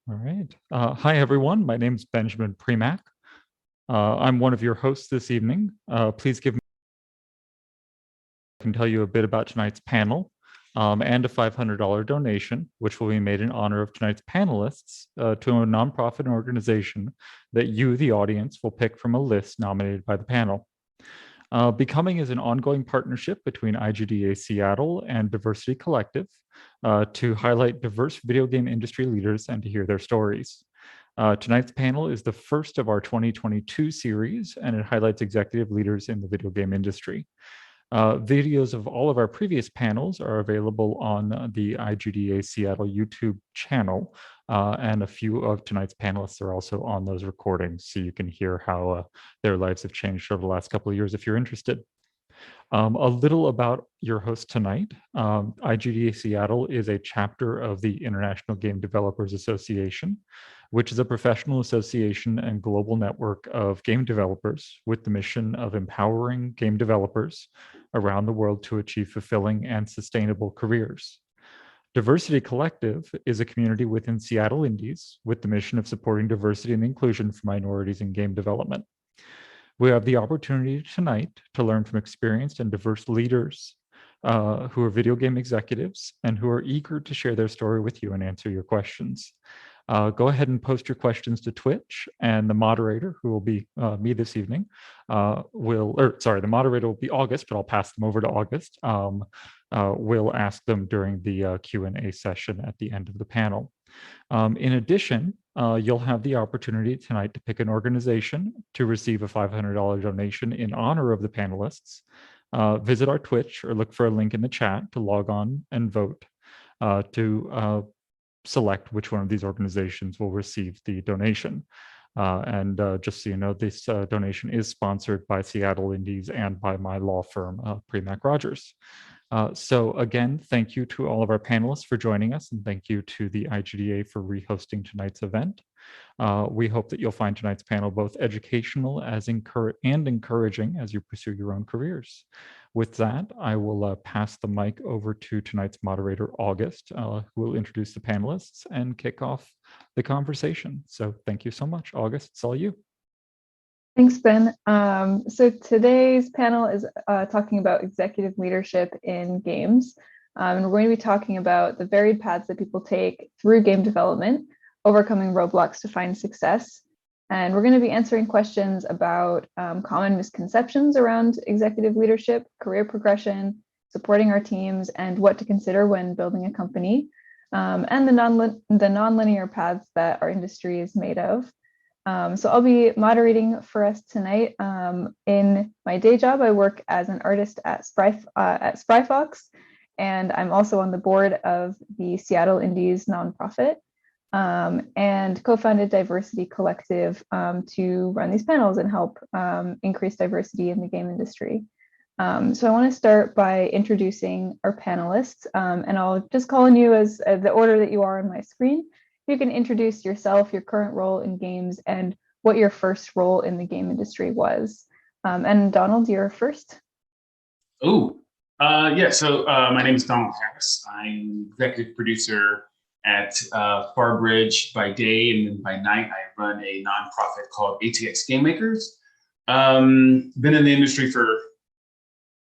All right. Hi, everyone. My name is Benjamin Premack. I'm one of your hosts this evening. Please give me, I can tell you a bit about tonight's panel and a $500 donation, which will be made in honor of tonight's panelists to a nonprofit organization that you, the audience, will pick from a list nominated by the panel. Becoming is an ongoing partnership between IGDA Seattle and Diversity Collective to highlight diverse video game industry leaders and to hear their stories. Tonight's panel is the first of our 2022 series, and it highlights executive leaders in the video game industry. Videos of all of our previous panels are available on the IGDA Seattle YouTube channel, and a few of tonight's panelists are also on those recordings, so you can hear how their lives have changed over the last couple of years if you're interested. A little about your host tonight. IGDA Seattle is a chapter of the International Game Developers Association, which is a professional association and global network of game developers with the mission of empowering game developers around the world to achieve fulfilling and sustainable careers. Diversity Collective is a community within Seattle Indies with the mission of supporting diversity and inclusion for minorities in game development. We have the opportunity tonight to learn from experienced and diverse leaders who are video game executives and who are eager to share their story with you and answer your questions. Go ahead and post your questions to Twitch, and the moderator, who will be me this evening, the moderator will be August, but I'll pass them over to August. We'll ask them during the Q&A session at the end of the panel. In addition, you'll have the opportunity tonight to pick an organization to receive a $500 donation in honor of the panelists. Visit our Twitch or look for a link in the chat to log on and vote to select which one of these organizations will receive the donation. Just so you know, this donation is sponsored by Seattle Indies and by my law firm, Premack Rogers. So again, thank you to all of our panelists for joining us, and thank you to the IGDA for rehosting tonight's event. We hope that you'll find tonight's panel both educational and encouraging as you pursue your own careers. With that, I will pass the mic over to tonight's moderator, August, who will introduce the panelists and kick off the conversation. So thank you so much. August, it's all you. Thanks, Ben. So today's panel is talking about executive leadership in games. And we're going to be talking about the varied paths that people take through game development, overcoming roadblocks to find success. And we're going to be answering questions about common misconceptions around executive leadership, career progression, supporting our teams, and what to consider when building a company, and the nonlinear paths that our industry is made of. So I'll be moderating for us tonight. In my day job, I work as an artist at Spryfox, and I'm also on the board of the Seattle Indies nonprofit, and co-founded Diversity Collective to run these panels and help increase diversity in the game industry. So I want to start by introducing our panelists, and I'll just call on you as the order that you are on my screen. You can introduce yourself, your current role in games, and what your first role in the game industry was. And Donald, you're first. So my name is Donald Harris. I'm executive producer at Farbridge by day, and then by night I run a nonprofit called ATX Game Makers. Been in the industry for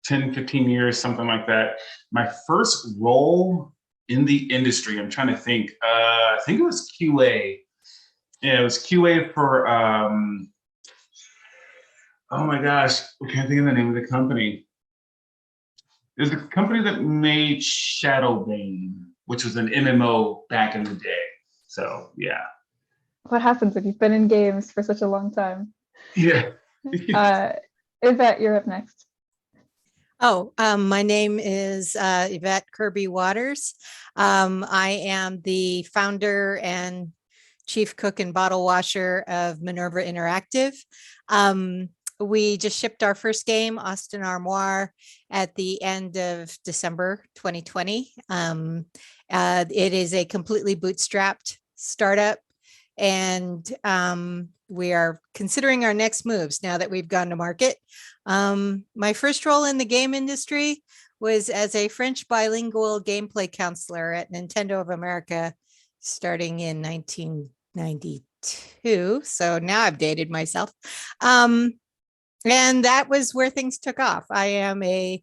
10, 15 years, something like that. My first role in the industry, I'm trying to think. I think it was QA. Yeah, it was QA for, oh my gosh, I can't think of the name of the company. There's a company that made Shadowbane, which was an MMO back in the day. So, yeah. What happens if you've been in games for such a long time? Yeah. Yvette, you're up next. My name is Yvette Kirby Waters. I am the founder and chief cook and bottle washer of Minerva Interactive. We just shipped our first game, Austin Armoire, at the end of December 2020. It is a completely bootstrapped startup, and we are considering our next moves now that we've gone to market. My first role in the game industry was as a French bilingual gameplay counselor at Nintendo of America starting in 1992. So now I've dated myself. And that was where things took off. I am a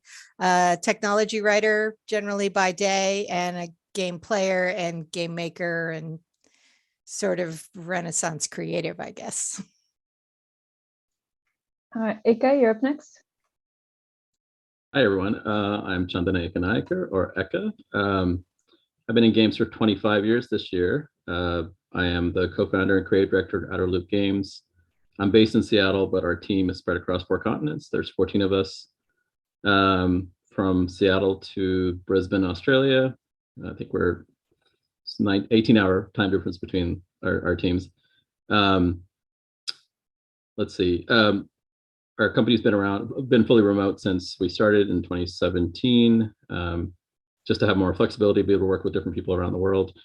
technology writer generally by day and a game player and game maker and sort of Renaissance creative, I guess. Eka, you're up next. Hi, everyone. I'm Chandana Ekanayake, or Eka. I've been in games for 25 years this year. I am the co-founder and creative director of Outerloop Games. I'm based in Seattle, but our team is spread across 4 continents. There's 14 of us, from Seattle to Brisbane, Australia. I think we're 18-hour time difference between our teams. Let's see. Our company's been fully remote since we started in 2017, just to have more flexibility, be able to work with different people around the world.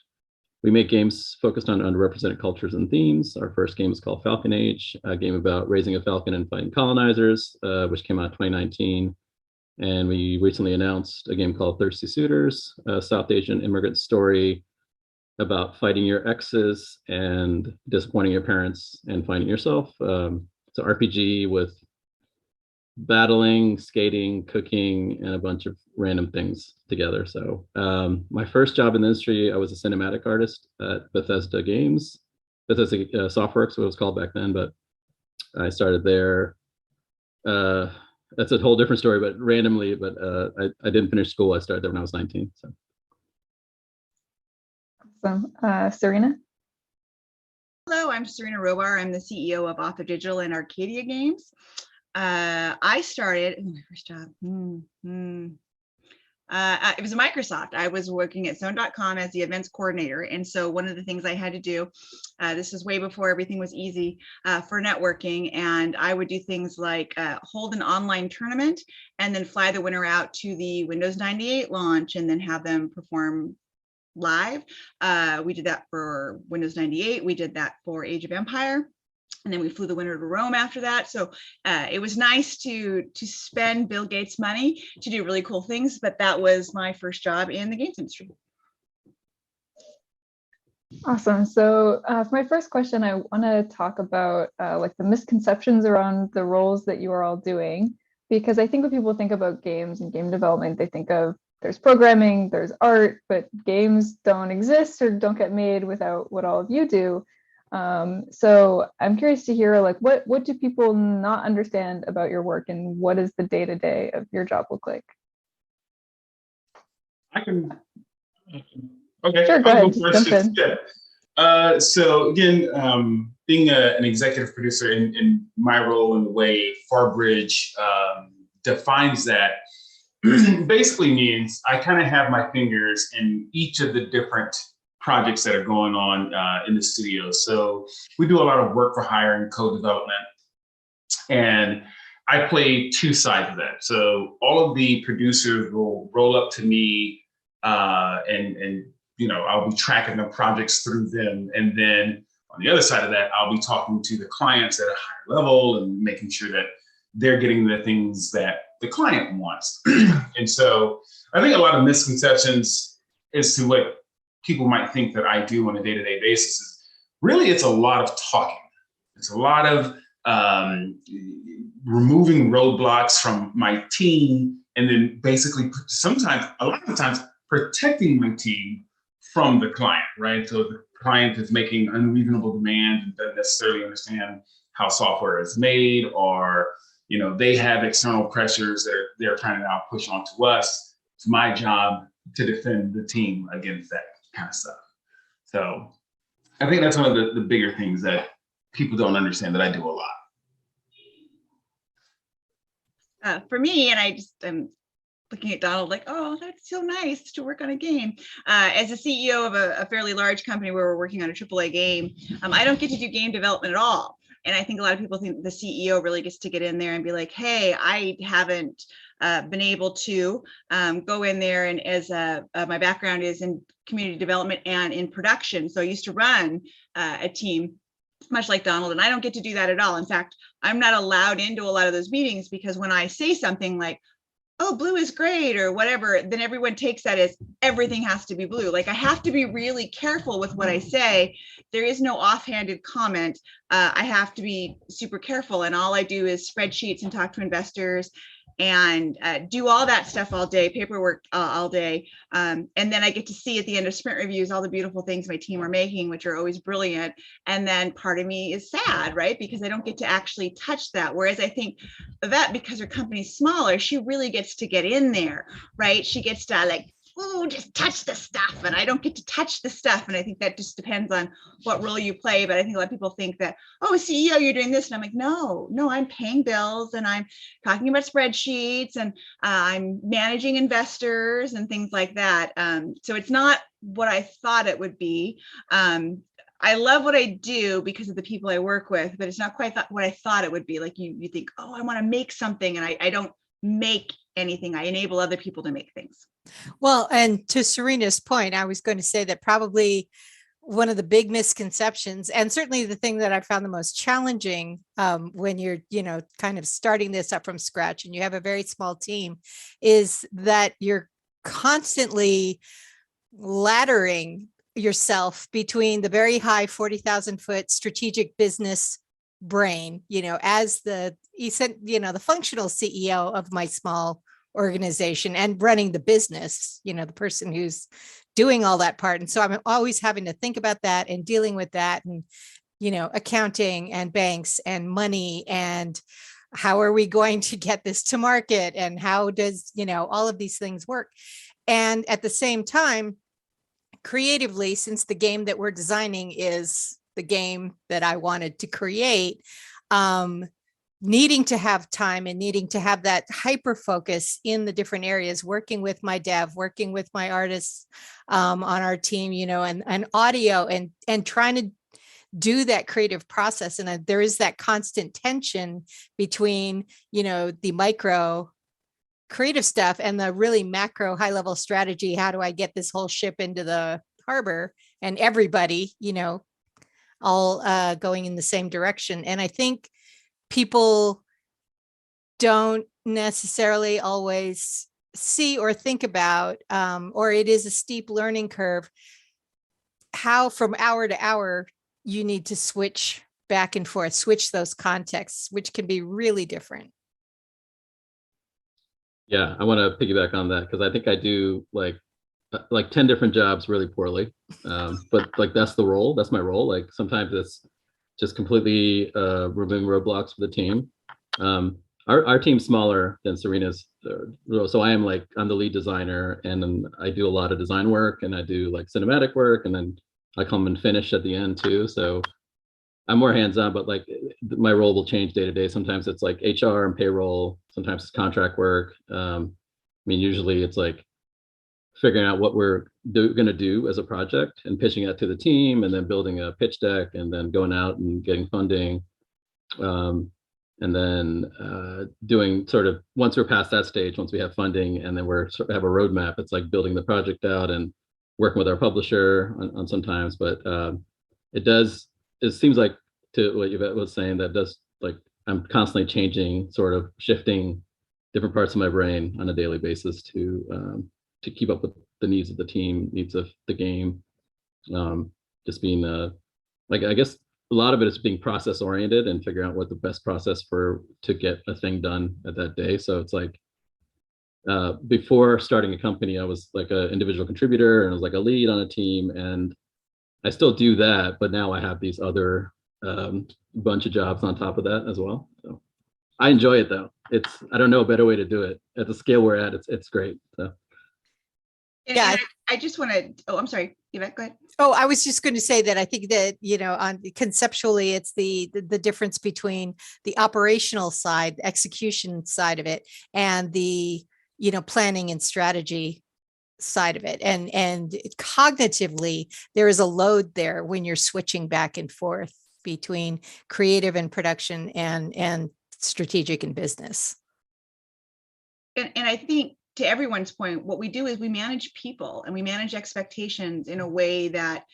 We make games focused on underrepresented cultures and themes. Our first game is called Falcon Age, a game about raising a falcon and fighting colonizers, which came out in 2019. And we recently announced a game called Thirsty Suitors, a South Asian immigrant story about fighting your exes and disappointing your parents and finding yourself. It's an RPG with battling, skating, cooking, and a bunch of random things together. So my first job in the industry, I was a cinematic artist at Bethesda Games. Bethesda Softworks, what it was called back then, but I started there. That's a whole different story, but randomly, but I didn't finish school. I started there when I was 19. So. Awesome. Serena? Hello, I'm Serena Robar. I'm the CEO of AuthorDigital and Arcadia Games. I started my first job. It was Microsoft. I was working at Zone.com as the events coordinator. And so one of the things I had to do, this is way before everything was easy for networking. And I would do things like hold an online tournament and then fly the winner out to the Windows 98 launch and then have them perform live. We did that for Windows 98. We did that for Age of Empire. And then we flew the winner to Rome after that. So it was nice to spend Bill Gates' money to do really cool things, but that was my first job in the games industry. Awesome. So for my first question, I want to talk about like the misconceptions around the roles that you are all doing, because I think when people think about games and game development, they think of there's programming, there's art, but games don't exist or don't get made without what all of you do. So I'm curious to hear, like, what do people not understand about your work, and what does the day-to-day of your job look like? I can. Okay. Sure, go ahead. Jump in. Yeah. So again, being an executive producer in my role in the way Farbridge defines that, basically means I kind of have my fingers in each of the different projects that are going on in the studio. So we do a lot of work for hire and co-development. And I play 2 sides of that. So all of the producers will roll up to me and you know, I'll be tracking the projects through them. And then on the other side of that, I'll be talking to the clients at a higher level and making sure that they're getting the things that the client wants. And so I think a lot of misconceptions as to what people might think that I do on a day-to-day basis is really, it's a lot of talking. It's a lot of removing roadblocks from my team, and then basically a lot of the times protecting my team from the client, right? So the client is making unreasonable demands and doesn't necessarily understand how software is made, or you know, they have external pressures that they're trying to now push onto us. It's my job to defend the team against that kind of stuff. So I think that's one of the bigger things that people don't understand that I do a lot. For me, and I'm looking at Donald like, oh, that's so nice to work on a game. As a CEO of a fairly large company where we're working on a AAA game, I don't get to do game development at all. And I think a lot of people think the CEO really gets to get in there and be like, hey, I haven't been able to go in there. And as my background is in community development and in production. So I used to run a team much like Donald, and I don't get to do that at all. In fact, I'm not allowed into a lot of those meetings because when I say something like, oh, blue is great or whatever, then everyone takes that as everything has to be blue. Like I have to be really careful with what I say. There is no offhanded comment. I have to be super careful. And all I do is spreadsheets and talk to investors and do all that stuff all day, paperwork all day. And then I get to see at the end of sprint reviews all the beautiful things my team are making, which are always brilliant. And then part of me is sad, right? Because I don't get to actually touch that. Whereas I think Yvette, because her company's smaller, she really gets to get in there, right? She gets to like, oh, just touch the stuff. And I don't get to touch the stuff. And I think that just depends on what role you play. But I think a lot of people think that, oh, CEO, you're doing this. And I'm like, no, I'm paying bills and I'm talking about spreadsheets and I'm managing investors and things like that. So it's not what I thought it would be. I love what I do because of the people I work with, but it's not quite what I thought it would be. Like you think, oh, I want to make something, and I don't make anything. I enable other people to make things. Well, and to Serena's point, I was going to say that probably one of the big misconceptions, and certainly the thing that I found the most challenging when you're, kind of starting this up from scratch and you have a very small team, is that you're constantly laddering yourself between the very high 40,000 foot strategic business brain, as the functional CEO of my small organization and running the business, the person who's doing all that part. And so I'm always having to think about that and dealing with that and, accounting and banks and money and how are we going to get this to market and how does, all of these things work. And at the same time, creatively, since the game that we're designing is the game that I wanted to create, needing to have time and needing to have that hyper focus in the different areas, working with my dev, working with my artists on our team, and audio and trying to do that creative process. And there is that constant tension between, the micro creative stuff and the really macro high level strategy. How do I get this whole ship into the harbor and everybody, all going in the same direction? And I think people don't necessarily always see or think about, or it is a steep learning curve, how from hour to hour you need to switch back and forth, switch those contexts, which can be really different. Yeah, I want to piggyback on that because I think I do like 10 different jobs really poorly. But like that's the role, that's my role. Like sometimes it's just completely removing roadblocks for the team. Our team's smaller than Serena's, so I'm the lead designer, and then I do a lot of design work, and I do like cinematic work, and then I come and finish at the end too. So I'm more hands-on, but like my role will change day to day. Sometimes it's like HR and payroll. Sometimes it's contract work. Usually it's like figuring out what we're going to do as a project and pitching it to the team, and then building a pitch deck, and then going out and getting funding. And then doing sort of, once we're past that stage, once we have funding and then we're sort of have a roadmap, it's like building the project out and working with our publisher on sometimes. But it seems like, to what Yvette was saying, that does, like, I'm constantly changing, sort of shifting different parts of my brain on a daily basis to keep up with the needs of the team, needs of the game. Just being I guess a lot of it is being process oriented and figuring out what the best process to get a thing done at that day. So it's like, before starting a company, I was like an individual contributor and I was like a lead on a team, and I still do that, but now I have these other bunch of jobs on top of that as well. So I enjoy it though. I don't know a better way to do it. At the scale we're at, it's great. So. Yeah, I just want to, I'm sorry, Yvette, go ahead. Oh, I was just going to say that I think that, conceptually, it's the difference between the operational side, the execution side of it, and the, planning and strategy side of it. And cognitively, there is a load there when you're switching back and forth between creative and production and strategic and business. And I think, to everyone's point, what we do is we manage people and we manage expectations in a way that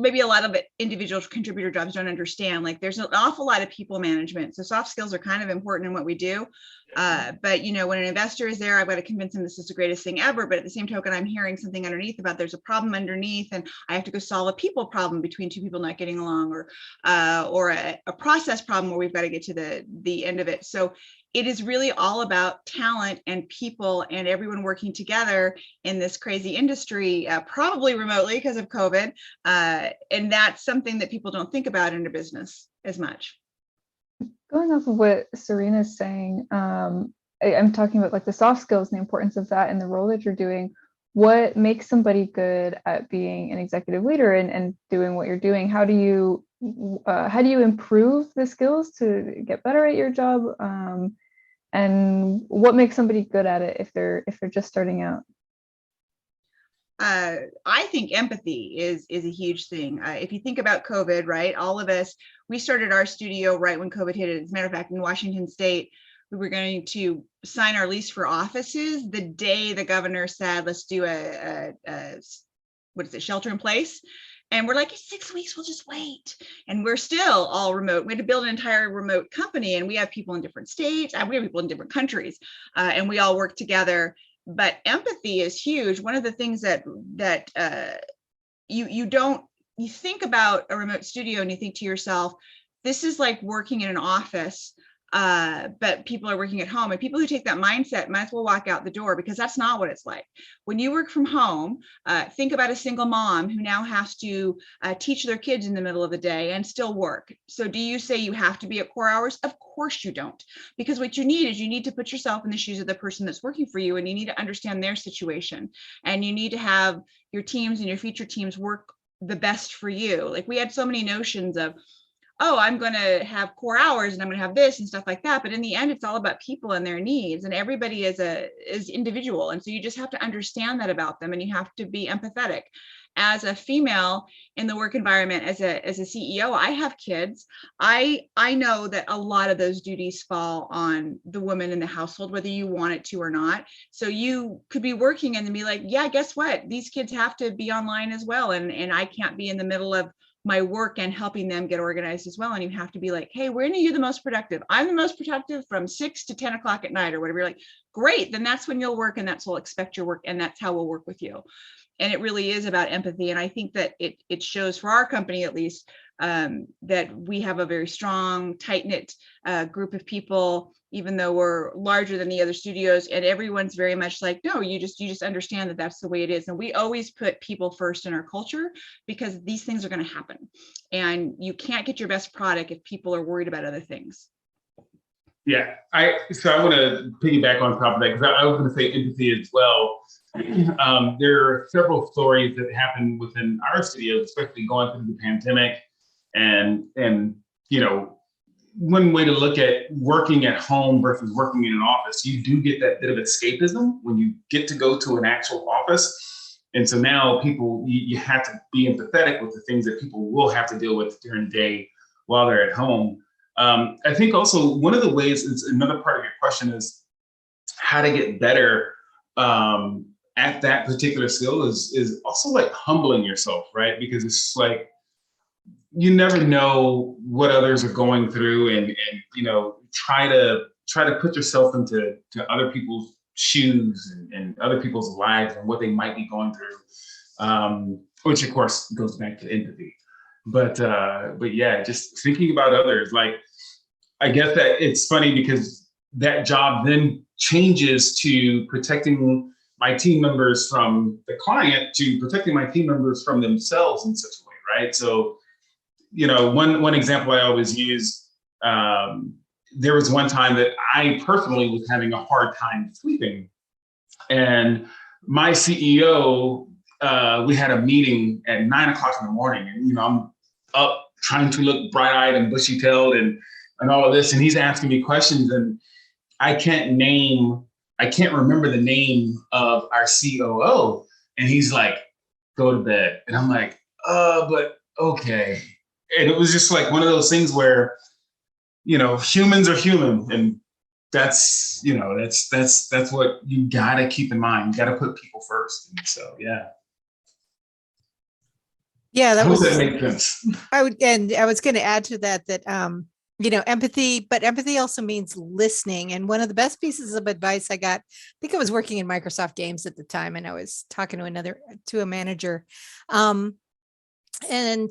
maybe a lot of individual contributor jobs don't understand. Like there's an awful lot of people management. So soft skills are kind of important in what we do. But you know, when an investor is there, I've got to convince them this is the greatest thing ever. But at the same token, I'm hearing something underneath about there's a problem underneath, and I have to go solve a people problem between two people not getting along, or a process problem where we've got to get to the end of it. So it is really all about talent and people and everyone working together in this crazy industry, probably remotely because of COVID. And that's something that people don't think about in a business as much. Going off of what Serena's saying, I'm talking about like the soft skills and the importance of that and the role that you're doing. What makes somebody good at being an executive leader and doing what you're doing? How do you improve the skills to get better at your job? And what makes somebody good at it if they're just starting out? I think empathy is a huge thing. If you think about COVID, right? All of us, we started our studio right when COVID hit. As a matter of fact, in Washington State, we were going to sign our lease for offices the day the governor said, let's do shelter in place. And we're like, 6 weeks, we'll just wait. And we're still all remote. We had to build an entire remote company, and we have people in different states, we have people in different countries, and we all work together. But empathy is huge. One of the things that you think about a remote studio and you think to yourself, this is like working in an office, but people are working at home, and people who take that mindset might as well walk out the door, because that's not what it's like. When you work from home, think about a single mom who now has to teach their kids in the middle of the day and still work. So do you say you have to be at core hours? Of course you don't, because what you need to put yourself in the shoes of the person that's working for you, and you need to understand their situation, and you need to have your teams and your future teams work the best for you. Like we had so many notions of, oh, I'm going to have core hours and I'm going to have this and stuff like that. But in the end, it's all about people and their needs, and everybody is individual. And so you just have to understand that about them, and you have to be empathetic. As a female in the work environment, as a CEO, I have kids. I know that a lot of those duties fall on the woman in the household, whether you want it to or not. So you could be working and then be like, yeah, guess what? These kids have to be online as well. And I can't be in the middle of my work and helping them get organized as well. And you have to be like, hey, when are you the most productive? I'm the most productive from 6 to 10 o'clock at night or whatever. You're like, great, then that's when you'll work, and that's we'll expect your work, and that's how we'll work with you. And it really is about empathy. And I think that it shows for our company, at least, that we have a very strong, tight-knit group of people, even though we're larger than the other studios, and everyone's very much like, no, you just understand that that's the way it is. And we always put people first in our culture, because these things are going to happen, and you can't get your best product if people are worried about other things. Yeah, so I want to piggyback on top of that, because I was going to say empathy as well. There are several stories that happen within our studios, especially going through the pandemic, and you know, one way to look at working at home versus working in an office, you do get that bit of escapism when you get to go to an actual office. And so now people, you have to be empathetic with the things that people will have to deal with during the day while they're at home. I think also one of the ways, is another part of your question, is how to get better at that particular skill is also like humbling yourself, right? Because it's like, you never know what others are going through, and you know, try to put yourself into other people's shoes and other people's lives and what they might be going through, which of course goes back to empathy. But yeah, just thinking about others. Like, I guess that it's funny because that job then changes to protecting my team members from the client to protecting my team members from themselves in such a way, right? So, you know, one example I always use, there was one time that I personally was having a hard time sleeping, and my CEO, we had a meeting at 9 o'clock in the morning, and you know, I'm up trying to look bright-eyed and bushy-tailed and all of this, and he's asking me questions, and I can't remember the name of our COO, and he's like, go to bed, and I'm like, but okay. And it was just like one of those things where, you know, humans are human, and that's, you know, that's what you gotta keep in mind. You gotta put people first. And so, yeah. Yeah, I that hope was, that makes sense. I was going to add to that, empathy, but empathy also means listening. And one of the best pieces of advice I got, I think I was working in Microsoft Games at the time, and I was talking to a manager. And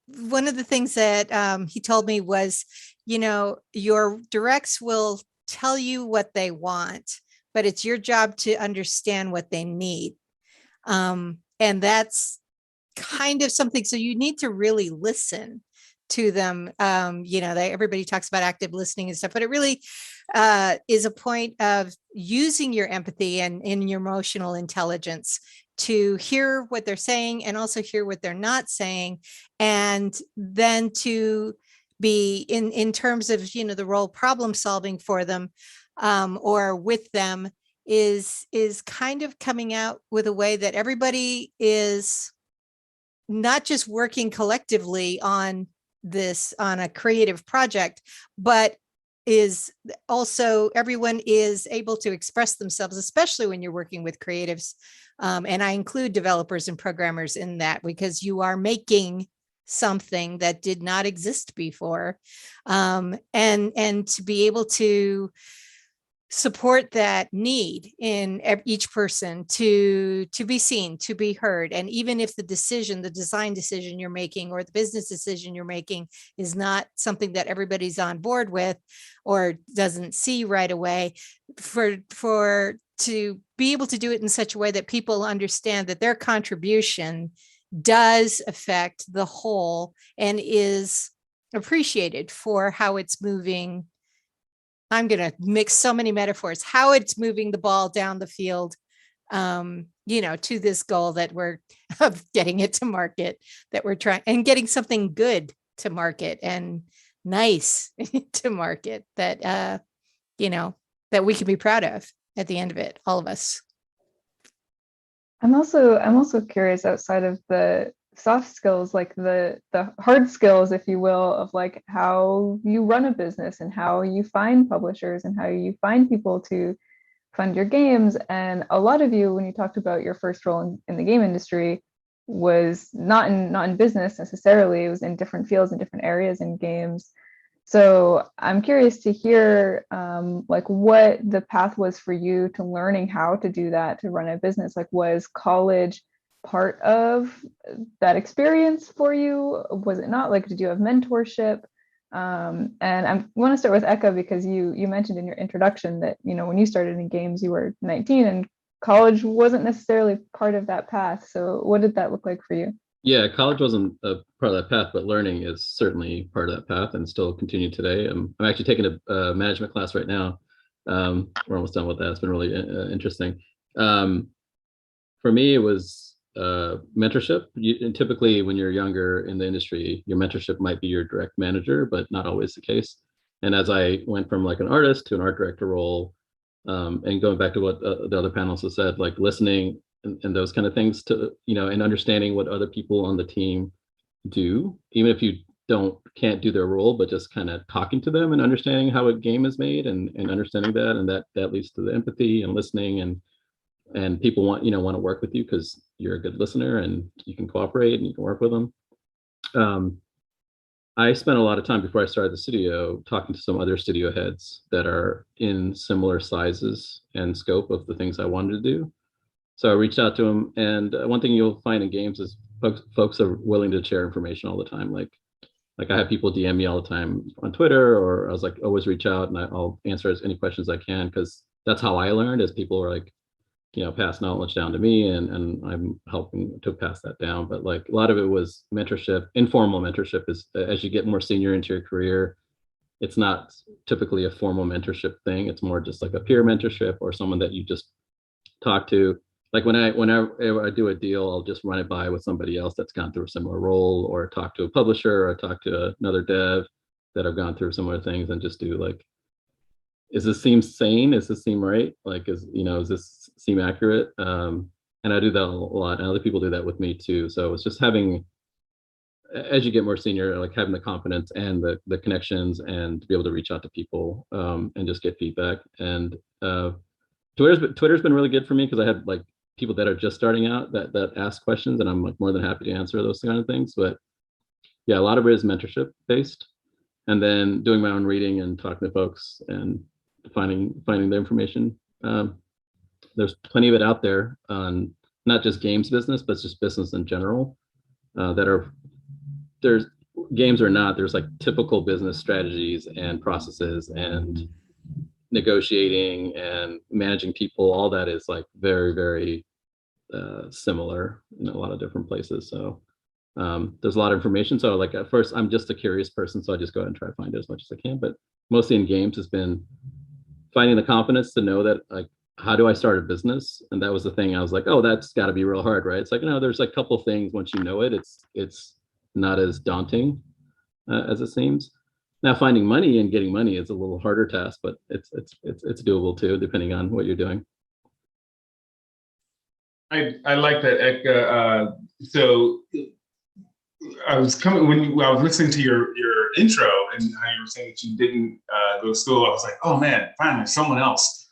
one of the things that he told me was, your directs will tell you what they want, but it's your job to understand what they need. And that's kind of something. So you need to really listen to them. Everybody talks about active listening and stuff, but it really is a point of using your empathy and in your emotional intelligence to hear what they're saying and also hear what they're not saying. And then to be in terms of, the role problem solving for them or with them is kind of coming out with a way that everybody is not just working collectively on a creative project, but is also everyone is able to express themselves, especially when you're working with creatives. And I include developers and programmers in that, because you are making something that did not exist before. And to be able to support that need in each person to be seen, to be heard. And even if the design decision you're making or the business decision you're making is not something that everybody's on board with or doesn't see right away, to be able to do it in such a way that people understand that their contribution does affect the whole and is appreciated for how it's moving. I'm going to mix so many metaphors, how it's moving the ball down the field, to this goal that we're of getting it to market, that we're trying and getting something good to market and nice to market that, that we can be proud of at the end of it, all of us. I'm also curious, outside of the soft skills, like the hard skills, if you will, of like how you run a business and how you find publishers and how you find people to fund your games. And a lot of you, when you talked about your first role in the game industry, was not in business necessarily. It was in different fields and different areas in games. So I'm curious to hear like what the path was for you to learning how to do that, to run a business. Like, was college part of that experience for you? Was it not? Like, did you have mentorship? And I want to start with Eka, because you mentioned in your introduction that, when you started in games, you were 19 and college wasn't necessarily part of that path. So what did that look like for you? Yeah, college wasn't a part of that path, but learning is certainly part of that path and still continue today. I'm actually taking a management class right now. We're almost done with that. It's been really interesting. For me, it was mentorship. And typically, when you're younger in the industry, your mentorship might be your direct manager, but not always the case. And as I went from like an artist to an art director role, and going back to what the other panelists have said, like listening and those kind of things to, and understanding what other people on the team do, even if you can't do their role, but just kind of talking to them and understanding how a game is made and understanding that, and that leads to the empathy and listening, and people want to work with you because you're a good listener and you can cooperate and you can work with them. I spent a lot of time before I started the studio talking to some other studio heads that are in similar sizes and scope of the things I wanted to do. So I reached out to them, and one thing you'll find in games is folks are willing to share information all the time. Like I have people DM me all the time on Twitter, or I was like, always reach out and I'll answer as any questions I can, because that's how I learned, as people are like, pass knowledge down to me, and I'm helping to pass that down. But like a lot of it was mentorship. Informal mentorship is, as you get more senior into your career, it's not typically a formal mentorship thing. It's more just like a peer mentorship or someone that you just talk to. Like whenever I do a deal, I'll just run it by with somebody else that's gone through a similar role, or talk to a publisher, or talk to another dev that have gone through similar things, and just do like, does this seem sane? Does this seem right? Like, does this seem accurate? And I do that a lot, and other people do that with me too. So it's just having, as you get more senior, like having the confidence and the connections, and to be able to reach out to people and just get feedback. And Twitter's been really good for me, because I had like people that are just starting out that ask questions, and I'm like more than happy to answer those kind of things. But yeah, a lot of it is mentorship based, and then doing my own reading and talking to folks and finding the information. There's plenty of it out there on not just games business, but just business in general. There's games or not, there's like typical business strategies and processes and negotiating and managing people. All that is like very, very similar in a lot of different places. So there's a lot of information. So like at first, I'm just a curious person, so I just go ahead and try to find it as much as I can. But mostly in games has been finding the confidence to know that, like, how do I start a business? And that was the thing. I was like, oh, that's got to be real hard, right? It's like, no, there's a couple things. Once you know it, it's not as daunting as it seems. Now, finding money and getting money is a little harder task, but it's doable too, depending on what you're doing. I like that, Eka. So I was listening to your intro and how you were saying that you didn't go to school. I was like, oh man, finally someone else,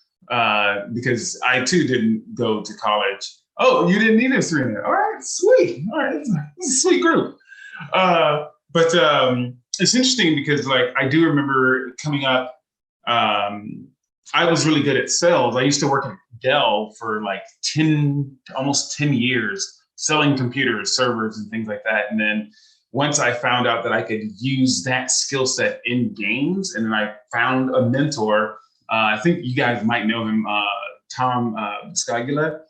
because I too didn't go to college. Oh, you didn't either, Serena. All right, sweet. All right, it's a sweet group. But it's interesting because, like, I do remember coming up. I was really good at sales. I used to work at Dell for like almost 10 years, selling computers, servers, and things like that. And then once I found out that I could use that skill set in games, and then I found a mentor. I think you guys might know him, Tom Scagula,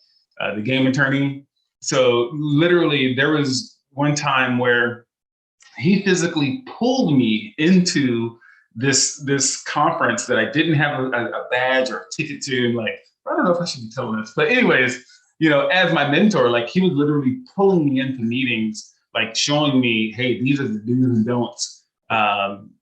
the game attorney. So literally, there was one time where he physically pulled me into this conference that I didn't have a badge or a ticket to. Like, I don't know if I should be telling this, but anyways, as my mentor, like, he was literally pulling me into meetings, like showing me, hey, these are the do's and don'ts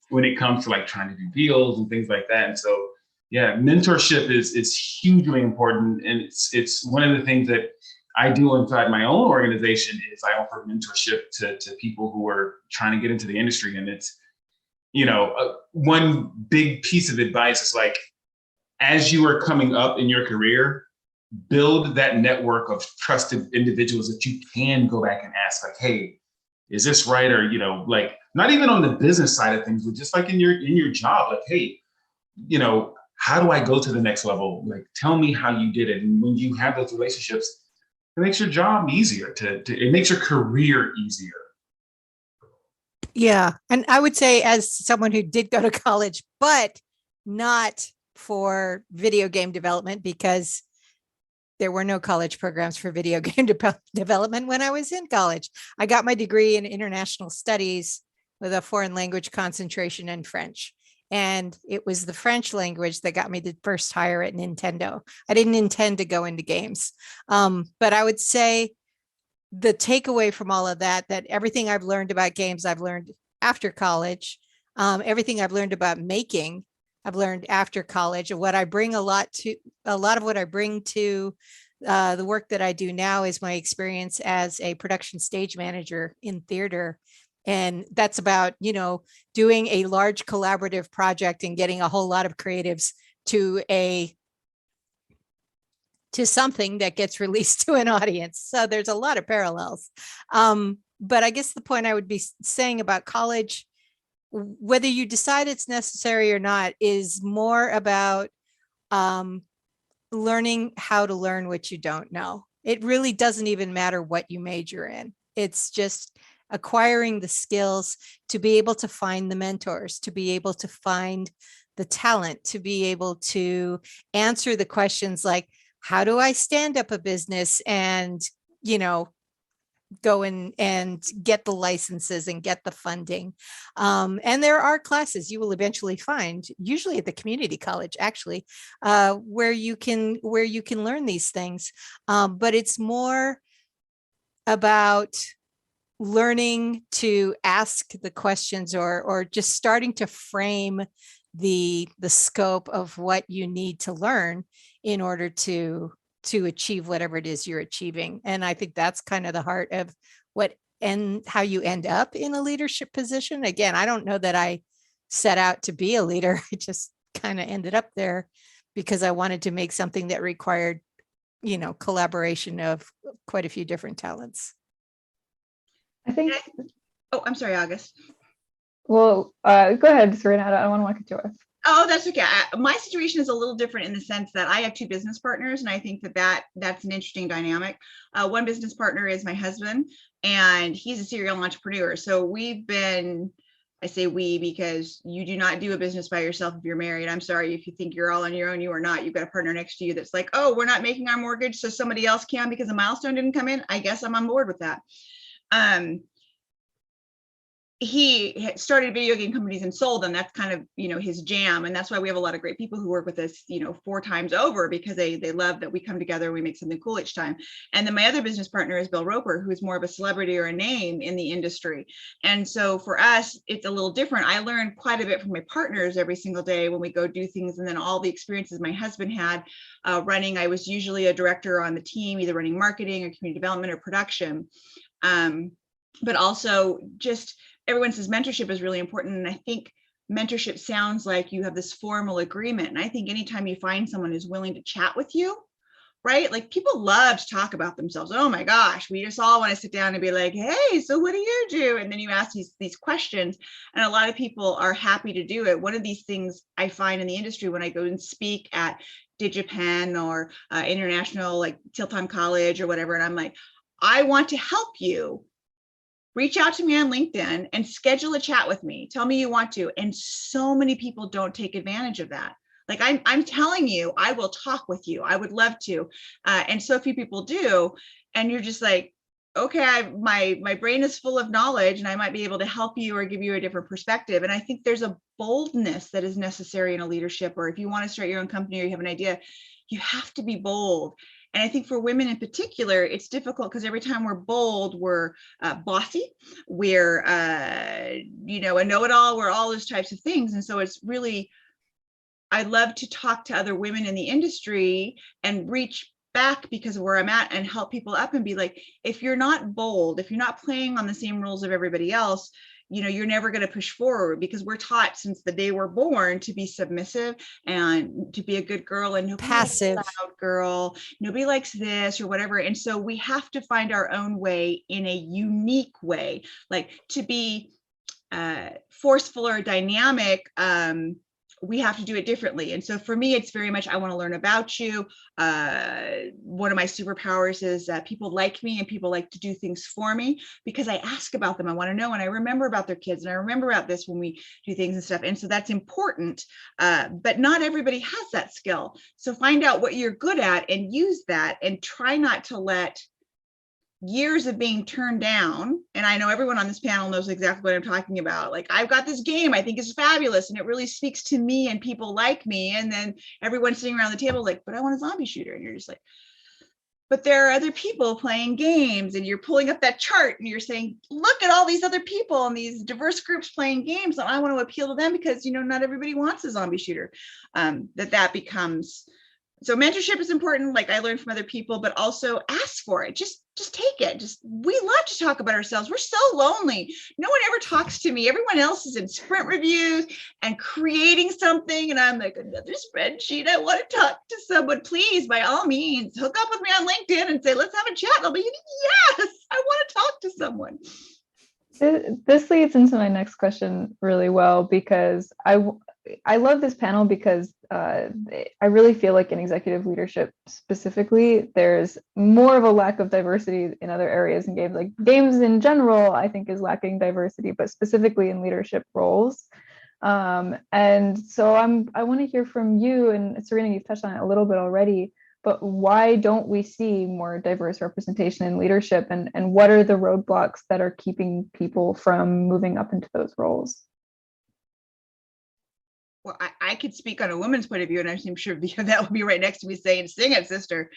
when it comes to like trying to do deals and things like that. And so, yeah, mentorship is hugely important, and it's one of the things that I do inside my own organization is I offer mentorship to people who are trying to get into the industry. And it's, one big piece of advice is, like, as you are coming up in your career, build that network of trusted individuals that you can go back and ask, like, hey, is this right? Or, like, not even on the business side of things, but just like in your job, like, hey, how do I go to the next level? Like, tell me how you did it. And when you have those relationships, it makes your job easier it makes your career easier. Yeah. And I would say, as someone who did go to college, but not for video game development, because there were no college programs for video game development when I was in college. I got my degree in international studies with a foreign language concentration in French. And it was the French language that got me the first hire at Nintendo. I didn't intend to go into games. But I would say the takeaway from all of that everything I've learned about games, I've learned after college. Everything I've learned about making, I've learned after college. And what I bring a lot of what I bring to the work that I do now is my experience as a production stage manager in theater. And that's about, doing a large collaborative project and getting a whole lot of creatives to something that gets released to an audience. So there's a lot of parallels. But I guess the point I would be saying about college, whether you decide it's necessary or not, is more about learning how to learn what you don't know. It really doesn't even matter what you major in. It's just acquiring the skills to be able to find the mentors, to be able to find the talent, to be able to answer the questions like, how do I stand up a business and, go in and get the licenses and get the funding. And there are classes you will eventually find, usually at the community college, actually, where you can learn these things. But it's more about learning to ask the questions or just starting to frame the scope of what you need to learn in order to achieve whatever it is you're achieving. And I think that's kind of the heart of how you end up in a leadership position. Again, I don't know that I set out to be a leader. I just kind of ended up there because I wanted to make something that required collaboration of quite a few different talents. I think, Oh, I'm sorry, August. well, go ahead, Serena. I don't want to cut you off. Oh, that's okay. My situation is a little different in the sense that I have two business partners, and I think that's an interesting dynamic. One business partner is my husband, and he's a serial entrepreneur. So we've been, I say we because you do not do a business by yourself if you're married. I'm sorry if you think you're all on your own, you are not. You've got a partner next to you that's like, oh, we're not making our mortgage, so somebody else can because a milestone didn't come in. I guess I'm on board with that. He started video game companies and sold them. That's kind of, his jam. And that's why we have a lot of great people who work with us, 4 times over, because they love that we come together and we make something cool each time. And then my other business partner is Belhumeur Robar, who is more of a celebrity or a name in the industry. And so for us, it's a little different. I learn quite a bit from my partners every single day when we go do things. And then all the experiences my husband had running, I was usually a director on the team, either running marketing or community development or production. But also just everyone says mentorship is really important. And I think mentorship sounds like you have this formal agreement. And I think anytime you find someone who's willing to chat with you, right? Like people love to talk about themselves. Oh my gosh, we just all want to sit down and be like, hey, so what do you do? And then you ask these questions. And a lot of people are happy to do it. One of these things I find in the industry when I go and speak at DigiPen or international, like Tilton College or whatever, and I'm like, I want to help you. Reach out to me on LinkedIn and schedule a chat with me. Tell me you want to. And so many people don't take advantage of that. Like I'm telling you, I will talk with you. I would love to. And so few people do. And you're just like, okay, my brain is full of knowledge and I might be able to help you or give you a different perspective. And I think there's a boldness that is necessary in a leadership, or if you want to start your own company or you have an idea, you have to be bold. And I think for women in particular, it's difficult because every time we're bold, we're bossy, we're, a know-it-all, we're all those types of things. And so it's really, I love to talk to other women in the industry and reach back because of where I'm at and help people up and be like, if you're not bold, if you're not playing on the same rules of everybody else, you're never going to push forward, because we're taught since the day we're born to be submissive and to be a good girl and Passive. Loud girl, nobody likes this or whatever. And so we have to find our own way in a unique way, like to be forceful or dynamic. We have to do it differently. And so for me, it's very much, I want to learn about you. One of my superpowers is that people like me and people like to do things for me because I ask about them. I want to know, and I remember about their kids, and I remember about this when we do things and stuff. And so that's important, but not everybody has that skill. So find out what you're good at and use that, and try not to let years of being turned down. And I know everyone on this panel knows exactly what I'm talking about. Like, I've got this game I think is fabulous and it really speaks to me and people like me. And then everyone's sitting around the table like, but I want a zombie shooter. And you're just like, but there are other people playing games, and you're pulling up that chart and you're saying, look at all these other people and these diverse groups playing games. And I want to appeal to them because, not everybody wants a zombie shooter. That becomes, so mentorship is important. Like I learned from other people, but also ask for it. Just take it. We love to talk about ourselves. We're so lonely. No one ever talks to me. Everyone else is in sprint reviews and creating something. And I'm like, another spreadsheet. I want to talk to someone. Please, by all means, hook up with me on LinkedIn and say, let's have a chat. I'll be, yes, I want to talk to someone. This leads into my next question really well, because I love this panel because I really feel like in executive leadership specifically, there's more of a lack of diversity in other areas in games. Like games in general, I think is lacking diversity, but specifically in leadership roles. And so I want to hear from you, and Serena, you've touched on it a little bit already, but why don't we see more diverse representation in leadership, and what are the roadblocks that are keeping people from moving up into those roles? Well, I could speak on a woman's point of view, and I'm sure that will be right next to me saying, sing it, sister.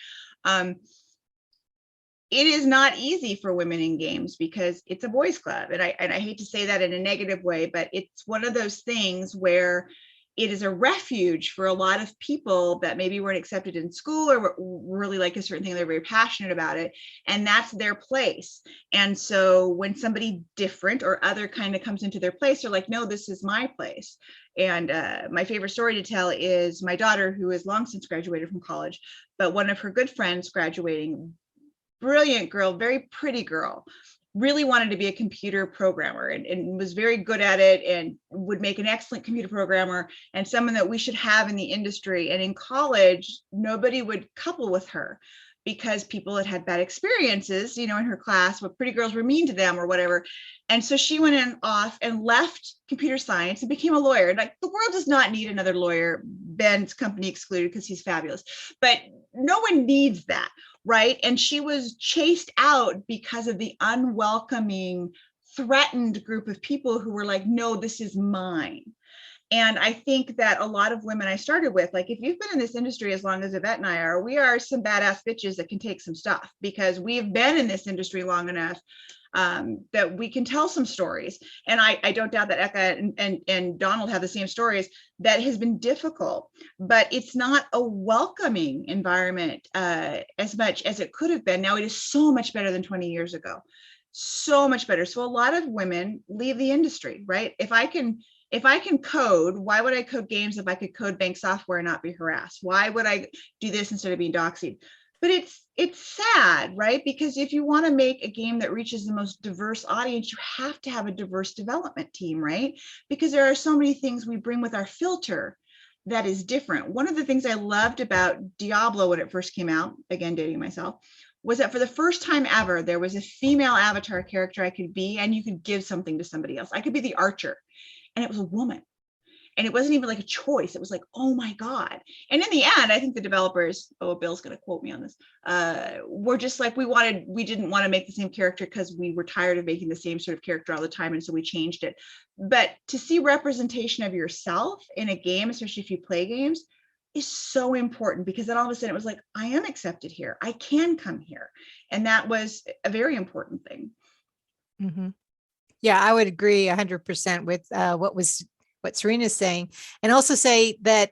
It is not easy for women in games because it's a boys' club. And I hate to say that in a negative way, but it's one of those things where it is a refuge for a lot of people that maybe weren't accepted in school or really like a certain thing, they're very passionate about it, and that's their place. And so when somebody different or other kind of comes into their place, they're like, no, this is my place. And my favorite story to tell is my daughter, who has long since graduated from college, but one of her good friends graduating, brilliant girl, very pretty girl, really wanted to be a computer programmer and was very good at it and would make an excellent computer programmer and someone that we should have in the industry. And in college, nobody would couple with her because people had had bad experiences, you know, in her class, where pretty girls were mean to them or whatever. And so she went off and left computer science and became a lawyer. Like, the world does not need another lawyer, Ben's company excluded because he's fabulous, but no one needs that. Right. And she was chased out because of the unwelcoming, threatened group of people who were like, no, this is mine. And I think that a lot of women I started with, like, if you've been in this industry as long as Yvette and I are, we are some badass bitches that can take some stuff because we've been in this industry long enough that we can tell some stories. And I don't doubt that Eka and Donald have the same stories. That has been difficult, but it's not a welcoming environment as much as it could have been. Now it is so much better than 20 years ago, so much better. So a lot of women leave the industry, right? If I can code, why would I code games if I could code bank software and not be harassed? Why would I do this instead of being doxied? But it's sad, right? Because if you want to make a game that reaches the most diverse audience, you have to have a diverse development team, right? Because there are so many things we bring with our filter that is different. One of the things I loved about Diablo when it first came out, again, dating myself, was that for the first time ever, there was a female avatar character I could be, and you could give something to somebody else. I could be the archer, and it was a woman. And it wasn't even like a choice. It was like, oh my God. And in the end, I think the developers, oh, Bill's going to quote me on this, were just like, we didn't want to make the same character because we were tired of making the same sort of character all the time. And so we changed it. But to see representation of yourself in a game, especially if you play games, is so important, because then all of a sudden it was like, I am accepted here. I can come here. And that was a very important thing. Mm-hmm. Yeah, I would agree 100% with what Serena's saying, and also say that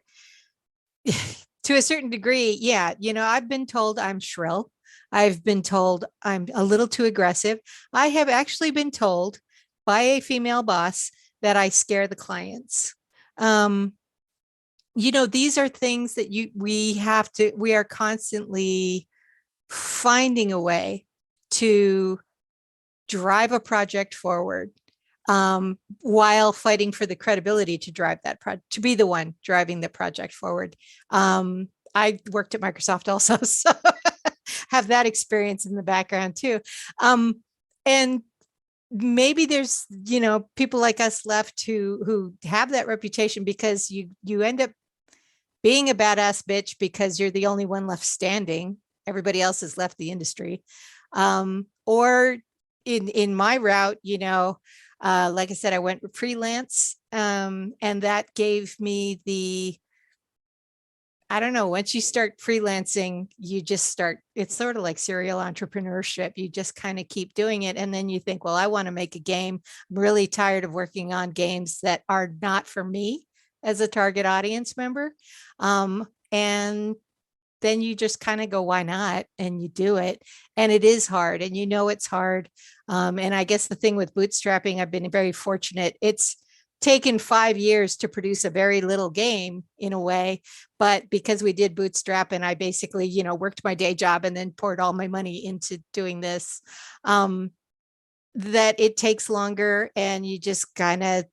to a certain degree, yeah, you know, I've been told I'm shrill. I've been told I'm a little too aggressive. I have actually been told by a female boss that I scare the clients. You know, these are things that we are constantly finding a way to drive a project forward, while fighting for the credibility to drive that project, to be the one driving the project forward. I worked at Microsoft also, so have that experience in the background too. And maybe there's, you know, people like us left who have that reputation because you end up being a badass bitch because you're the only one left standing. Everybody else has left the industry. Or in my route, you know, like I said, I went freelance, and that gave me I don't know, once you start freelancing, you just start, it's sort of like serial entrepreneurship. You just kind of keep doing it. And then you think, well, I want to make a game. I'm really tired of working on games that are not for me as a target audience member. And then you just kind of go, why not? And you do it. And it is hard. And you know it's hard. And I guess the thing with bootstrapping, I've been very fortunate. It's taken 5 years to produce a very little game in a way. But because we did bootstrap and I basically, you know, worked my day job and then poured all my money into doing this, that it takes longer, and you just kind of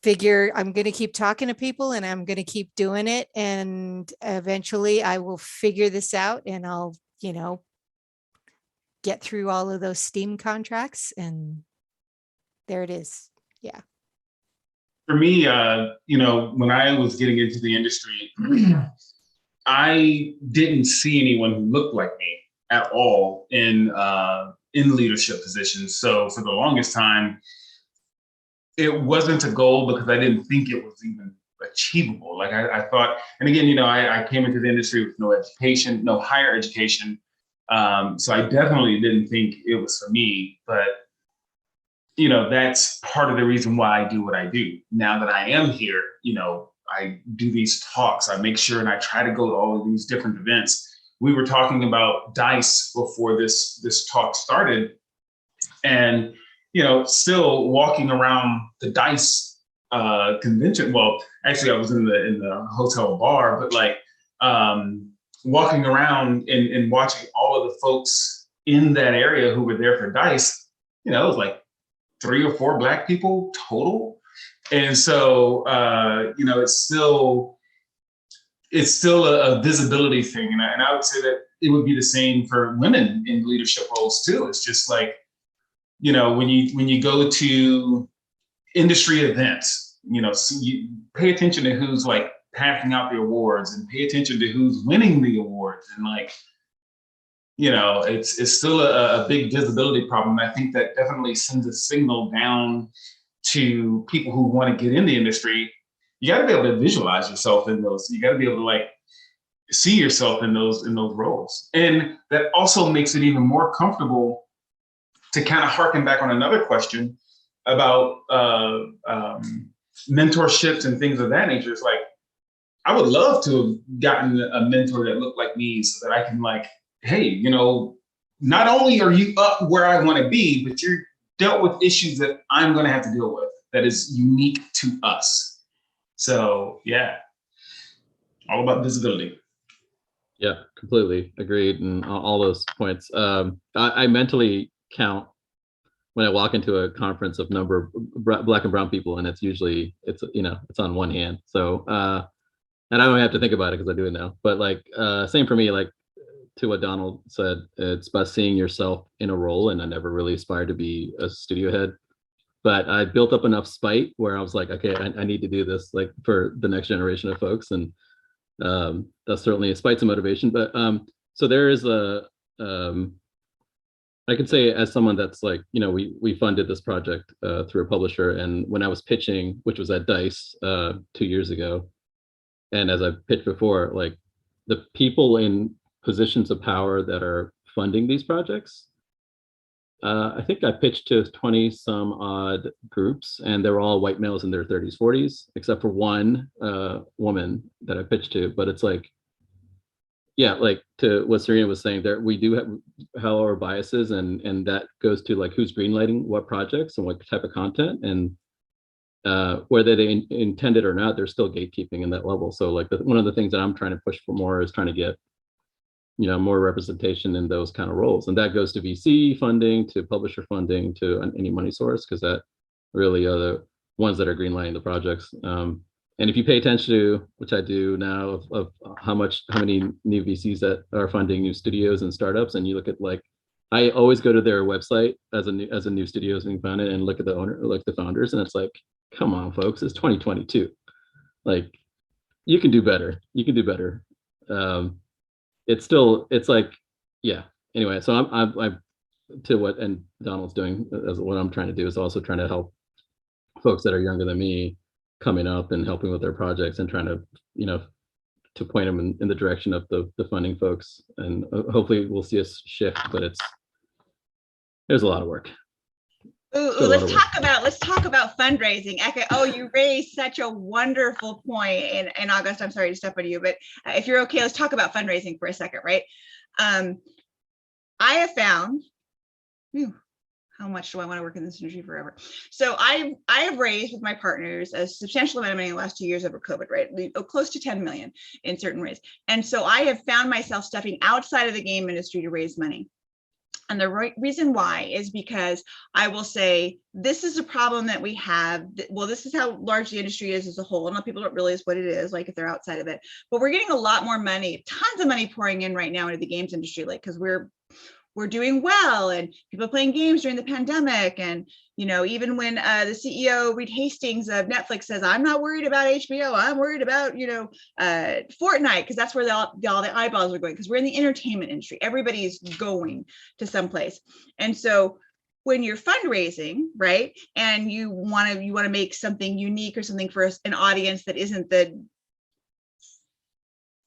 figure I'm going to keep talking to people and I'm going to keep doing it. And eventually I will figure this out, and I'll, you know, get through all of those Steam contracts, and there it is. Yeah. For me, you know, when I was getting into the industry, I didn't see anyone who looked like me at all in leadership positions. So for the longest time, it wasn't a goal because I didn't think it was even achievable. Like I thought, and again, you know, I came into the industry with no education, no higher education. So I definitely didn't think it was for me. But that's part of the reason why I do what I do. Now that I am here, I do these talks. I make sure and I try to go to all of these different events. We were talking about DICE before this talk started, and still walking around the DICE convention. Well, actually, I was in the hotel bar, but like walking around and watching all of the folks in that area who were there for DICE. It was like 3 or 4 Black people total. And so, it's still a visibility thing. And I would say that it would be the same for women in leadership roles too. It's just like, when you go to industry events, so you pay attention to who's like passing out the awards and pay attention to who's winning the awards. And like, it's still a big visibility problem. I think that definitely sends a signal down to people who want to get in the industry. You got to be able to visualize yourself in those. You got to be able to like see yourself in those roles. And that also makes it even more comfortable to kind of harken back on another question about mentorships and things of that nature. It's like, I would love to have gotten a mentor that looked like me so that I can like, hey, not only are you up where I want to be, but you're dealt with issues that I'm going to have to deal with that is unique to us. So yeah, all about visibility. Yeah, completely agreed. And all those points. I mentally count when I walk into a conference of number of Black and brown people, and it's usually, it's on one hand. So, and I don't have to think about it because I do it now, but like, same for me, like to what Donald said, it's about seeing yourself in a role. And I never really aspired to be a studio head, but I built up enough spite where I was like, okay, I need to do this like for the next generation of folks. And that's certainly a spite and motivation. But so there is I could say as someone that's like, we funded this project through a publisher. And when I was pitching, which was at DICE 2 years ago, and as I pitched before, like the people in positions of power that are funding these projects, I think I pitched to 20 some odd groups, and they're all white males in their 30s, 40s, except for one woman that I pitched to. But it's like, yeah, like to what Serena was saying, there we do have our biases, and that goes to like who's greenlighting what projects and what type of content, and whether they intend it or not, there's still gatekeeping in that level. So like one of the things that I'm trying to push for more is trying to get more representation in those kind of roles, and that goes to VC funding, to publisher funding, to any money source, because that really are the ones that are greenlighting the projects. And if you pay attention to, which I do now, of how many new VCs that are funding new studios and startups, and you look at like, I always go to their website as a new studio is being founded and look at the founders, and it's like, come on, folks, it's 2022. Like, you can do better. You can do better. It's like, yeah. Anyway, so I'm to what, and Donald's doing, as what I'm trying to do is also trying to help folks that are younger than me coming up and helping with their projects and trying to, to point them in the direction of the funding folks. And hopefully we'll see a shift, but there's a lot of work. Ooh, let's talk about fundraising. Oh, you raised such a wonderful point. And August, I'm sorry to step on you, but if you're okay, let's talk about fundraising for a second, right? I have found, how much do I want to work in this industry forever? So I have raised with my partners a substantial amount of money in the last 2 years over COVID, right? Close to 10 million in certain ways. And so I have found myself stepping outside of the game industry to raise money. And the reason why is because I will say, this is a problem that we have. Well, this is how large the industry is as a whole. And a lot of people don't realize what it is, like if they're outside of it. But we're getting a lot more money, tons of money pouring in right now into the games industry, like because we're doing well and people are playing games during the pandemic. And, even when the CEO, Reed Hastings of Netflix, says, I'm not worried about HBO, I'm worried about, Fortnite, because that's where all the eyeballs are going, because we're in the entertainment industry. Everybody's going to someplace. And so when you're fundraising, right, and you want to make something unique or something for an audience that isn't the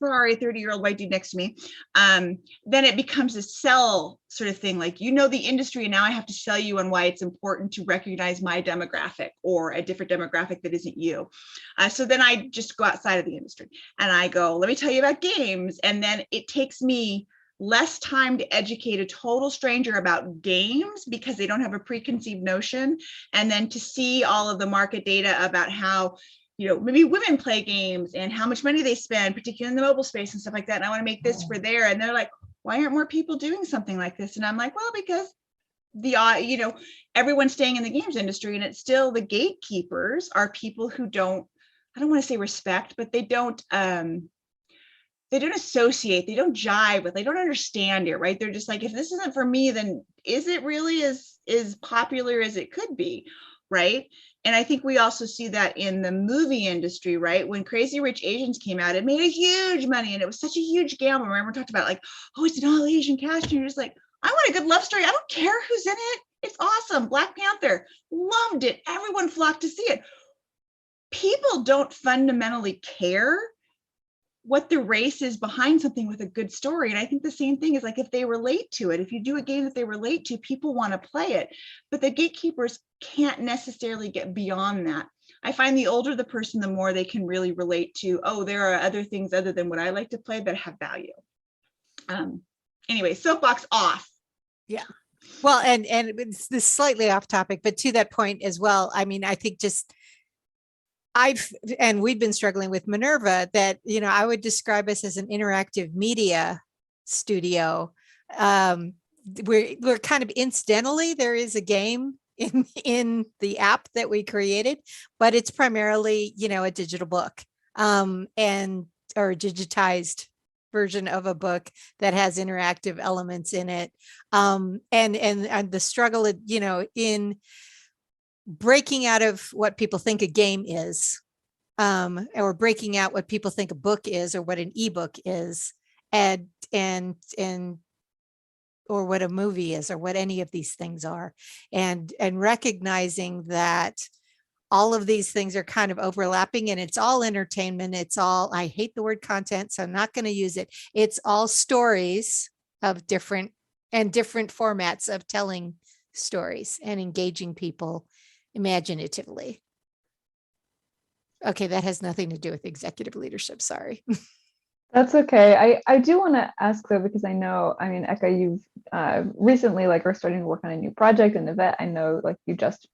Ferrari 30-year-old white dude next to me, then it becomes a sell sort of thing. Like, you know, the industry, and now I have to sell you on why it's important to recognize my demographic or a different demographic that isn't you. So then I just go outside of the industry and I go, let me tell you about games. And then it takes me less time to educate a total stranger about games because they don't have a preconceived notion. And then to see all of the market data about how, you know, maybe women play games and how much money they spend, particularly in the mobile space and stuff like that. And I want to make this for there. And they're like, why aren't more people doing something like this? And I'm like, well, because you know, everyone's staying in the games industry, and it's still the gatekeepers are people who don't, I don't want to say respect, but they don't associate, they don't jive with, they don't understand it, right? They're just like, if this isn't for me, then is it really as popular as it could be, right? And I think we also see that in the movie industry, right? When Crazy Rich Asians came out, it made a huge money, and it was such a huge gamble. Remember, we talked about like, oh, it's an all Asian cast, and you're just like, I want a good love story. I don't care who's in it. It's awesome. Black Panther, loved it. Everyone flocked to see it. People don't fundamentally care what the race is behind something with a good story. And I think the same thing is like, if they relate to it, if you do a game that they relate to, people want to play it, but the gatekeepers can't necessarily get beyond that. I find the older the person, the more they can really relate to, oh, there are other things other than what I like to play that have value. Anyway, soapbox off. Yeah. Well, and it's this slightly off topic, but to that point as well, I mean, I think just we've been struggling with Minerva that, you know, I would describe us as an interactive media studio. We're kind of incidentally, there is a game in the app that we created, but it's primarily, you know, a digital book or a digitized version of a book that has interactive elements in it. And the struggle, you know, in breaking out of what people think a game is, or breaking out what people think a book is, or what an ebook is, and or what a movie is, or what any of these things are, and recognizing that all of these things are kind of overlapping, and it's all entertainment. It's all, I hate the word content, so I'm not going to use it. It's all stories of different formats of telling stories and engaging people imaginatively. Okay, that has nothing to do with executive leadership. Sorry. That's okay. I do want to ask though, because I know, I mean, Eka, you've recently like are starting to work on a new project, and Yvette, I know like you just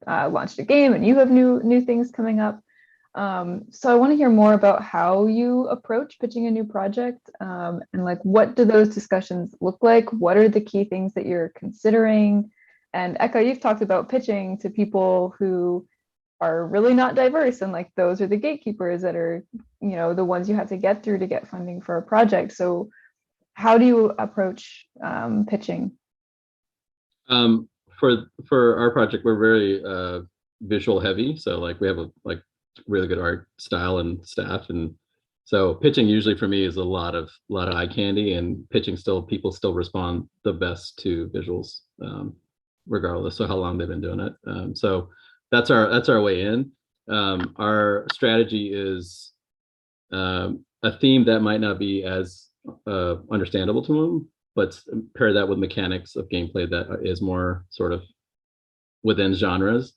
launched a game and you have new things coming up. So I want to hear more about how you approach pitching a new project, and like, what do those discussions look like? What are the key things that you're considering? And Eka, you've talked about pitching to people who are really not diverse, and like those are the gatekeepers that are, you know, the ones you have to get through to get funding for a project. So how do you approach pitching? For our project, we're very visual heavy, so like we have a really good art style and staff, and so pitching usually for me is a lot of eye candy, and pitching people still respond the best to visuals, regardless of how long they've been doing it. So that's our way in. Our strategy is a theme that might not be as understandable to them, but pair that with mechanics of gameplay that is more sort of within genres.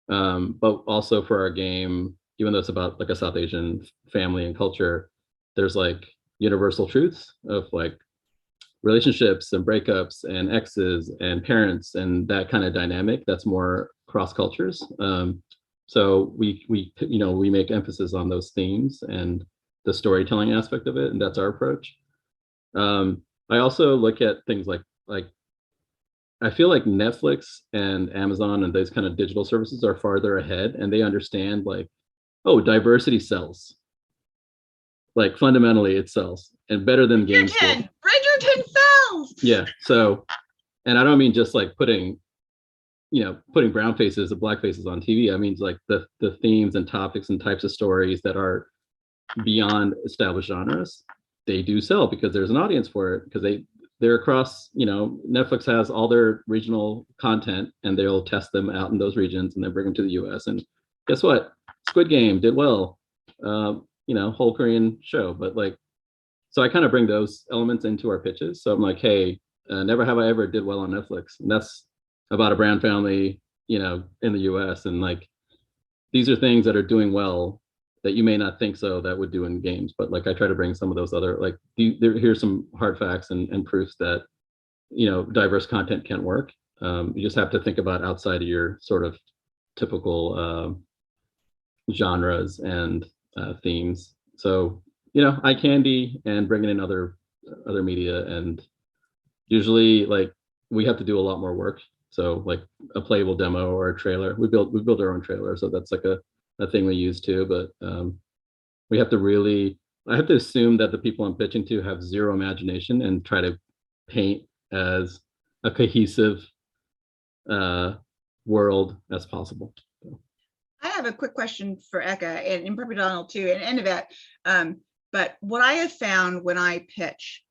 But also for our game, even though it's about like a South Asian family and culture, there's like universal truths of like relationships and breakups and exes and parents and that kind of dynamic that's more cross cultures. So we make emphasis on those themes and the storytelling aspect of it, and that's our approach. I also look at things like I feel like Netflix and Amazon and those kind of digital services are farther ahead, and they understand like, oh, diversity sells. Like fundamentally it sells, and better than games do. Bridgerton sells. Yeah. So, and I don't mean just like putting brown faces and black faces on TV. I mean like the themes and topics and types of stories that are beyond established genres, they do sell because there's an audience for it, because they're across, Netflix has all their regional content and they'll test them out in those regions and then bring them to the US. And guess what? Squid Game did well, whole Korean show, but like so I kind of bring those elements into our pitches. So I'm like, hey, Never Have I Ever did well on Netflix, and that's about a brand family, you know, in the US. And like, these are things that are doing well that you may not think so that would do in games, but like I try to bring some of those other, like, here's some hard facts and proofs that, you know, diverse content can work. You just have to think about outside of your sort of typical genres and themes. So, you know, eye candy and bringing in other media, and usually like we have to do a lot more work. So like a playable demo or a trailer, we build our own trailer, so that's like a thing we use too. But we have to really, I have to assume that the people I'm pitching to have zero imagination and try to paint as a cohesive world as possible. I have a quick question for Eka and probably Donald too, and Yvette. But what I have found when I pitch,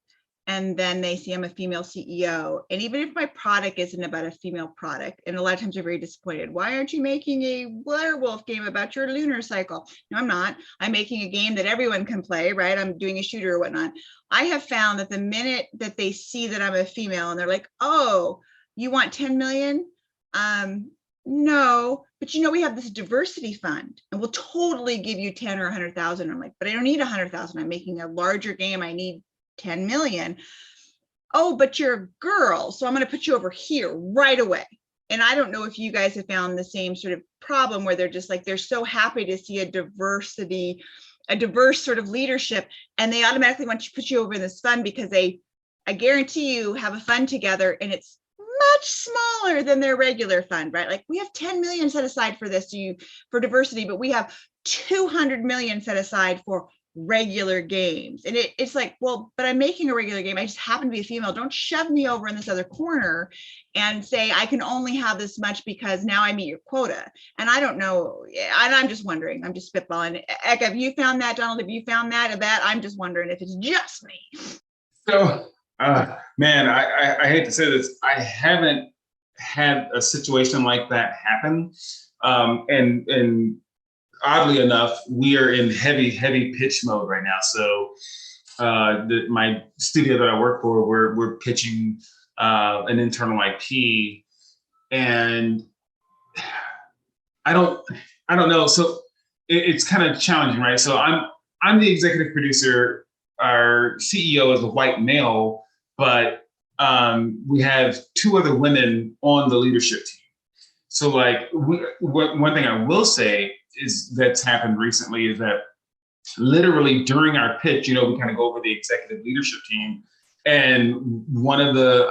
and then they see I'm a female CEO, and even if my product isn't about a female product, and a lot of times they're very disappointed. Why aren't you making a werewolf game about your lunar cycle? No, I'm not. I'm making a game that everyone can play, right? I'm doing a shooter or whatnot. I have found that the minute that they see that I'm a female and they're like, oh, you want 10 million? No, but you know, we have this diversity fund and we'll totally give you 10 or 100,000. I'm like, but I don't need 100,000. I'm making a larger game. I need 10 million. Oh, but you're a girl, so I'm going to put you over here right away. And I don't know if you guys have found the same sort of problem where they're just like, they're so happy to see a diverse sort of leadership, and they automatically want to put you over in this fund because I guarantee you have a fund together and it's much smaller than their regular fund, right? Like we have 10 million set aside for this for diversity, but we have 200 million set aside for regular games. And it's like, well, but I'm making a regular game. I just happen to be a female. Don't shove me over in this other corner and say I can only have this much because now I meet your quota. And I don't know. And I'm just wondering. I'm just spitballing. Eka, have you found that? Donald, have you found that? Yvette, I'm just wondering if it's just me. So, man, I hate to say this. I haven't had a situation like that happen. And oddly enough, we are in heavy pitch mode right now. So my studio that I work for, we're pitching an internal IP, and I don't know. So it's kind of challenging, right? So I'm the executive producer. Our CEO is a white male, but we have two other women on the leadership team. So like one thing I will say is that's happened recently is that literally during our pitch, you know, we kind of go over the executive leadership team, and one of the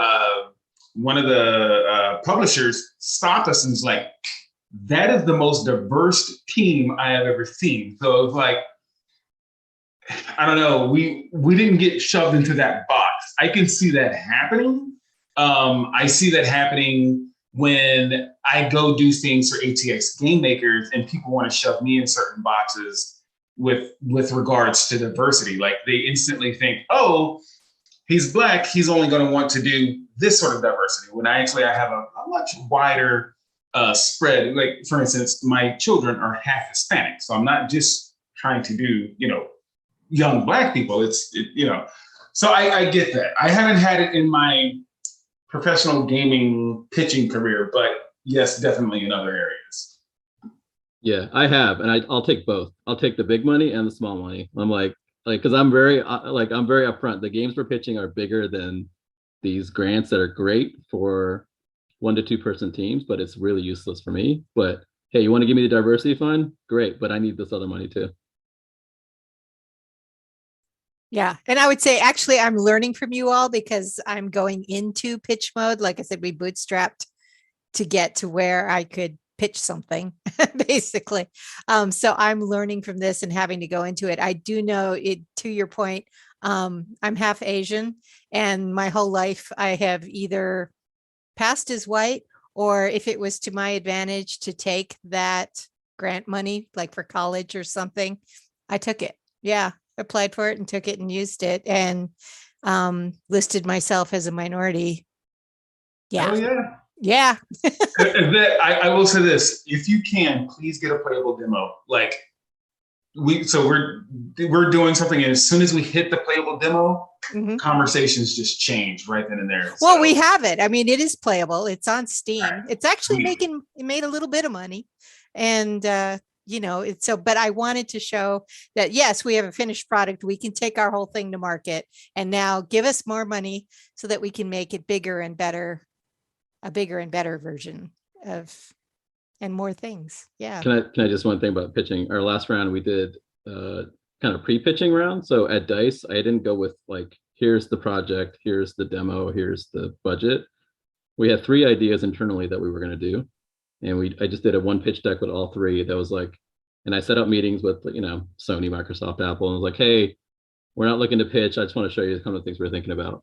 publishers stopped us and was like, that is the most diverse team I have ever seen. So it was like, I don't know, we didn't get shoved into that box. I can see that happening. I see that happening when I go do things for ATX game makers and people want to shove me in certain boxes with regards to diversity. Like they instantly think, oh, he's Black, he's only going to want to do this sort of diversity. When I have a much wider spread. Like for instance, my children are half Hispanic. So I'm not just trying to do, you know, young Black people. So I get that. I haven't had it in my professional gaming pitching career, but yes, definitely in other areas. Yeah, I have, and I'll take both. I'll take the big money and the small money. I'm like, because I'm very upfront. The games we're pitching are bigger than these grants that are great for 1 to 2 person teams, but it's really useless for me. But hey, you want to give me the diversity fund? Great, but I need this other money too. Yeah. And I would say, actually, I'm learning from you all because I'm going into pitch mode. Like I said, we bootstrapped to get to where I could pitch something, basically. So I'm learning from this and having to go into it. I do know it, to your point, I'm half Asian, and my whole life I have either passed as white, or if it was to my advantage to take that grant money, like for college or something, I took it. Yeah. Applied for it and took it and used it, and listed myself as a minority. Yeah. Oh, yeah. Yeah. I will say this: if you can, please get a playable demo. Like, we're doing something, and as soon as we hit the playable demo, Mhm. conversations just change right then and there. Well, So we have it. I mean, it is playable. It's on Steam. Right. It's actually We- made a little bit of money. And, it's so, but I wanted to show that, yes, we have a finished product. We can take our whole thing to market and now give us more money so that we can make it bigger and better, a bigger and better version of, and more things. Yeah. Can I just one thing about pitching? Our last round we did kind of pre-pitching round. So at DICE, I didn't go with like, here's the project, here's the demo, here's the budget. We had 3 ideas internally that we were going to do. And I just did a one pitch deck with all 3 that was like, and I set up meetings with, Sony, Microsoft, Apple, and was like, hey, we're not looking to pitch. I just want to show you some of the things we're thinking about.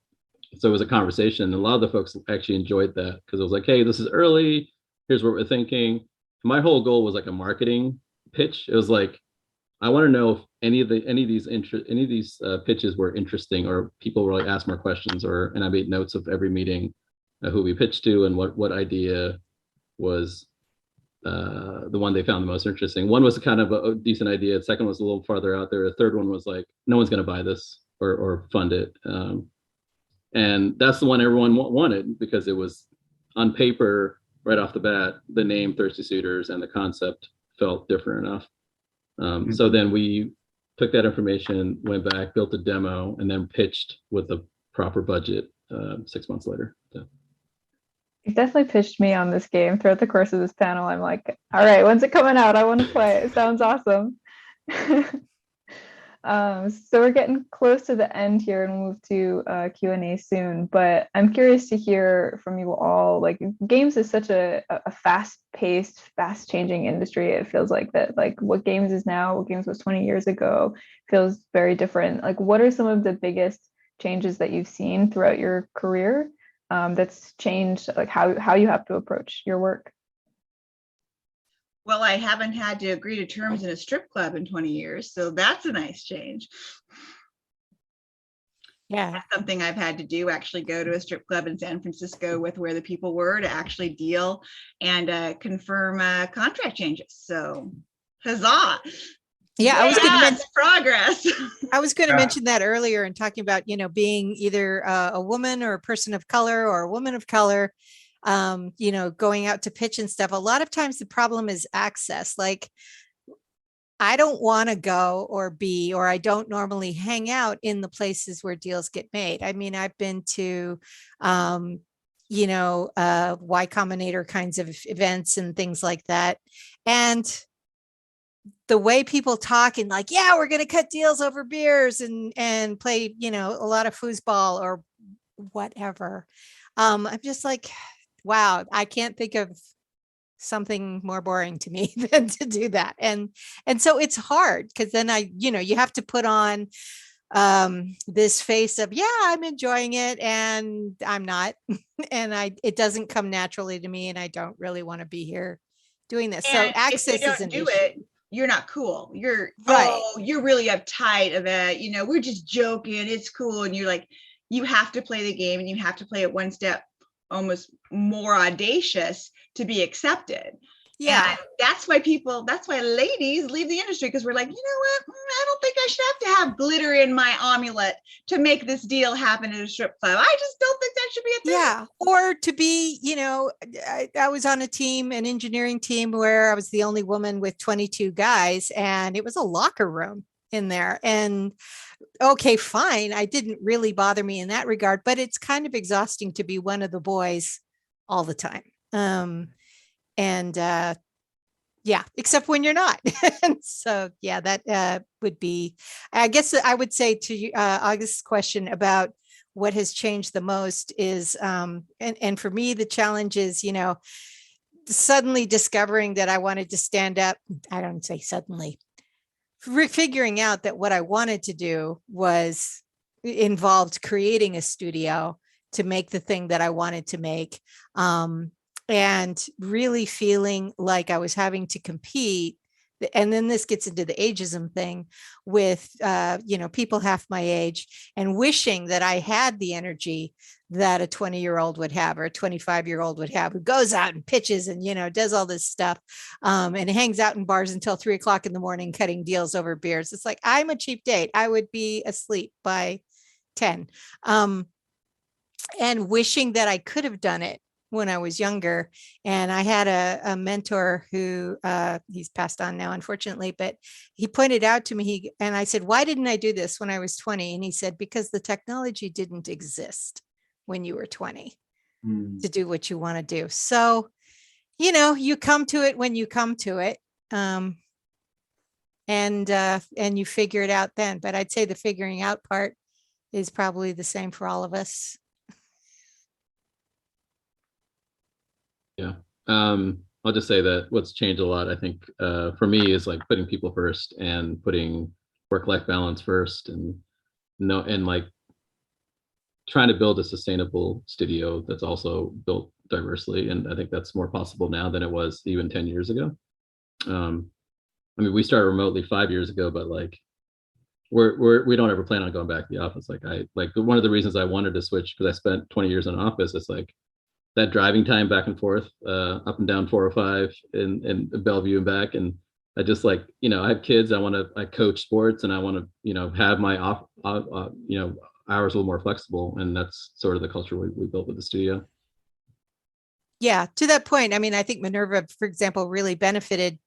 So it was a conversation. And a lot of the folks actually enjoyed that because it was like, hey, this is early. Here's what we're thinking. My whole goal was like a marketing pitch. It was like, I want to know if any of these pitches were interesting, or people were like ask more questions, and I made notes of every meeting, who we pitched to and what idea was the one they found the most interesting. One was kind of a decent idea. The second was a little farther out there. The third one was like, no one's going to buy this or fund it. And that's the one everyone wanted because it was on paper right off the bat, the name Thirsty Suitors and the concept felt different enough. So then we took that information, went back, built a demo, and then pitched with a proper budget 6 months later. So. You definitely pitched me on this game throughout the course of this panel. I'm like, all right, when's it coming out? I want to play. It sounds awesome. So we're getting close to the end here and we'll move to Q&A soon, but I'm curious to hear from you all. Like, games is such a fast-paced, fast-changing industry. It feels like that, like what games is now, what games was 20 years ago feels very different. Like, what are some of the biggest changes that you've seen throughout your career that's changed like how you have to approach your work? Well, I haven't had to agree to terms in a strip club in 20 years, so that's a nice change. Yeah. That's something I've had to do, actually go to a strip club in San Francisco with where the people were to actually deal and confirm contract changes. So huzzah. Yeah, I was going to mention progress. I was going to mention that earlier and talking about, being either a woman or a person of color or a woman of color, going out to pitch and stuff. A lot of times the problem is access. Like, I don't want to go or I don't normally hang out in the places where deals get made. I mean, I've been to, Y Combinator kinds of events and things like that. And the way people talk and like, yeah, we're going to cut deals over beers and play, a lot of foosball or whatever. I'm just like, wow, I can't think of something more boring to me than to do that. And so it's hard because then you have to put on this face of, yeah, I'm enjoying it and I'm not, and it doesn't come naturally to me and I don't really want to be here doing this. So access is an issue. You're not cool. You're right. You're really uptight of it. We're just joking. It's cool. And you're like, you have to play the game and you have to play it one step almost more audacious to be accepted. Yeah. And that's why ladies leave the industry, because we're like, you know what? I don't think I should have to have glitter in my amulet to make this deal happen at a strip club. I just don't think that should be a thing. Yeah. Or to be, I was on an engineering team where I was the only woman with 22 guys, and it was a locker room in there. And okay, fine. I didn't really bother me in that regard, but it's kind of exhausting to be one of the boys all the time. Yeah, except when you're not. And so, yeah, that would be, I guess I would say to August's question about what has changed the most is, and for me, the challenge is, suddenly discovering that I wanted to stand up. I don't say suddenly, figuring out that what I wanted to do involved creating a studio to make the thing that I wanted to make. And really feeling like I was having to compete. And then this gets into the ageism thing with, people half my age, and wishing that I had the energy that a 20-year-old would have or a 25-year-old would have, who goes out and pitches and, does all this stuff and hangs out in bars until 3 o'clock in the morning, cutting deals over beers. It's like, I'm a cheap date. I would be asleep by 10. And wishing that I could have done it when I was younger. And I had a mentor who he's passed on now, unfortunately, but he pointed out to me, and I said, why didn't I do this when I was 20? And he said, because the technology didn't exist when you were 20 to do what you want to do. So, you come to it when you come to it. And you figure it out then. But I'd say the figuring out part is probably the same for all of us. Yeah. I'll just say that what's changed a lot, I think, for me, is like putting people first and putting work-life balance first, and like trying to build a sustainable studio that's also built diversely. And I think that's more possible now than it was even 10 years ago. I mean, we started remotely 5 years ago, but like we don't ever plan on going back to the office. Like one of the reasons I wanted to switch, because I spent 20 years in an office, it's like that driving time back and forth, up and down 405 in Bellevue and back. And I just like, I have kids, I coach sports, and I want to, have my hours a little more flexible. And that's sort of the culture we built with the studio. Yeah, to that point, I mean, I think Minerva, for example, really benefited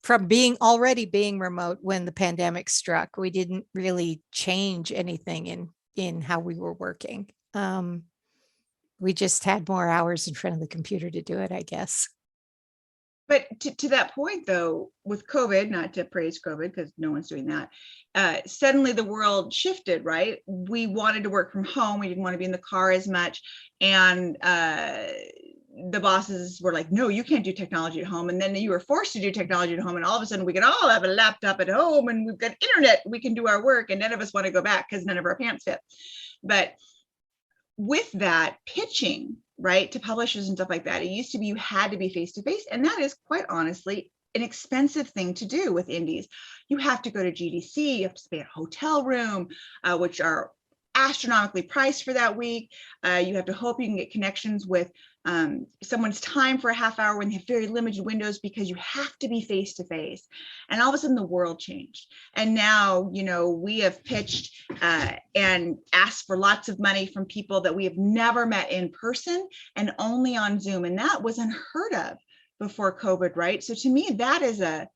from already being remote when the pandemic struck. We didn't really change anything in how we were working. We just had more hours in front of the computer to do it, I guess. But to that point, though, with COVID, not to praise COVID because no one's doing that, suddenly the world shifted, right? We wanted to work from home. We didn't want to be in the car as much. And the bosses were like, no, you can't do technology at home. And then you were forced to do technology at home. And all of a sudden we can all have a laptop at home and we've got internet. We can do our work. And none of us want to go back because none of our pants fit. But with that, pitching, right, to publishers and stuff like that, it used to be you had to be face-to-face. And that is quite honestly an expensive thing to do with indies. You have to go to GDC, you have to stay at a hotel room, which are astronomically priced for that week. You have to hope you can get connections with someone's time for a half hour when they have very limited windows, because you have to be face to face. And all of a sudden the world changed. And now, we have pitched and asked for lots of money from people that we have never met in person and only on Zoom. And that was unheard of before COVID, right? So to me, that is a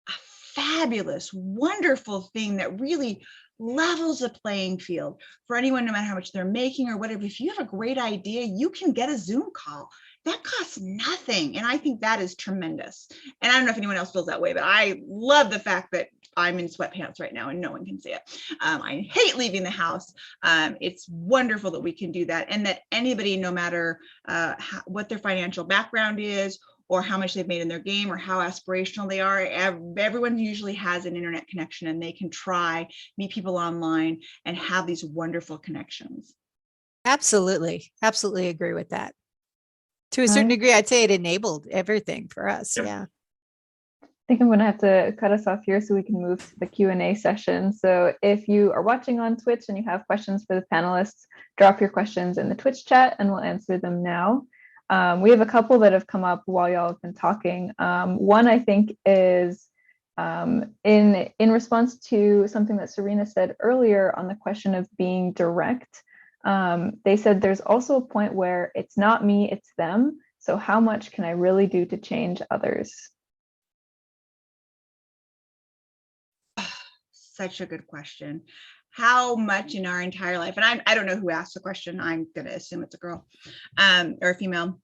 fabulous, wonderful thing that really levels the playing field for anyone, no matter how much they're making or whatever. If you have a great idea, you can get a Zoom call. That costs nothing. And I think that is tremendous. And I don't know if anyone else feels that way, but I love the fact that I'm in sweatpants right now and no one can see it. I hate leaving the house. It's wonderful that we can do that, and that anybody, no matter what their financial background is, or how much they've made in their game, or how aspirational they are, everyone usually has an internet connection, and they can meet people online and have these wonderful connections. Absolutely. Absolutely agree with that. To a certain degree, I'd say it enabled everything for us. Yep. Yeah. I think I'm going to have to cut us off here so we can move to the Q&A session. So if you are watching on Twitch and you have questions for the panelists, drop your questions in the Twitch chat and we'll answer them now. We have a couple that have come up while y'all have been talking. One, I think, is in response to something that Serena said earlier on the question of being direct. They said there's also a point where it's not me, it's them. So how much can I really do to change others? Such a good question. How much in our entire life, and I don't know who asked the question, I'm going to assume it's a girl or a female,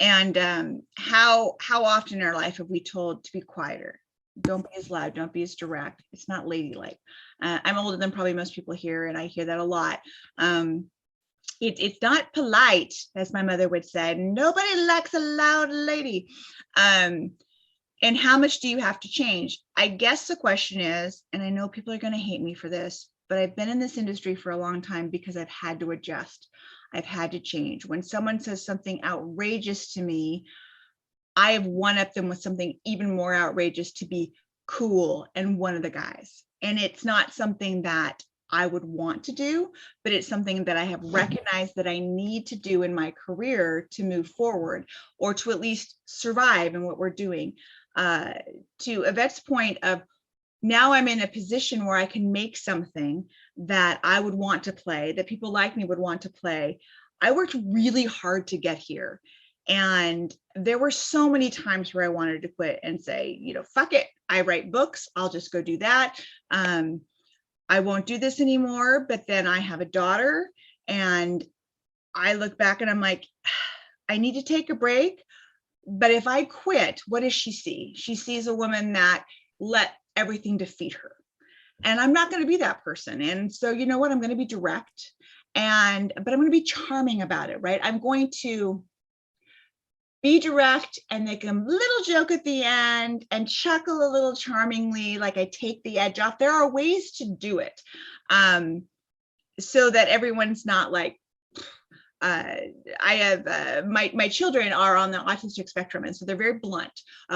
and how often in our life have we told to be quieter? Don't be as loud, don't be as direct. It's not ladylike. I'm older than probably most people here, and I hear that a lot. It's not polite, as my mother would say. Nobody likes a loud lady. And how much do you have to change? I guess the question is, and I know people are going to hate me for this, but I've been in this industry for a long time because I've had to adjust. I've had to change. When someone says something outrageous to me, I have one-upped them with something even more outrageous to be cool and one of the guys. And it's not something that I would want to do, but it's something that I have recognized that I need to do in my career to move forward, or to at least survive in what we're doing. To Yvette's point of, now I'm in a position where I can make something that I would want to play, that people like me would want to play. I worked really hard to get here. And there were so many times where I wanted to quit and say, you know, fuck it. I write books. I'll just go do that. I won't do this anymore. But then I have a daughter, and I look back and I'm like, I need to take a break. But if I quit, what does she see? She sees a woman that let everything defeat her. And I'm not going to be that person. And so, you know what? I'm going to be direct, but I'm going to be charming about it, right? I'm going to be direct and make a little joke at the end and chuckle a little charmingly, like I take the edge off. There are ways to do it, so that everyone's not like, I have my children are on the autistic spectrum, and so they're very blunt,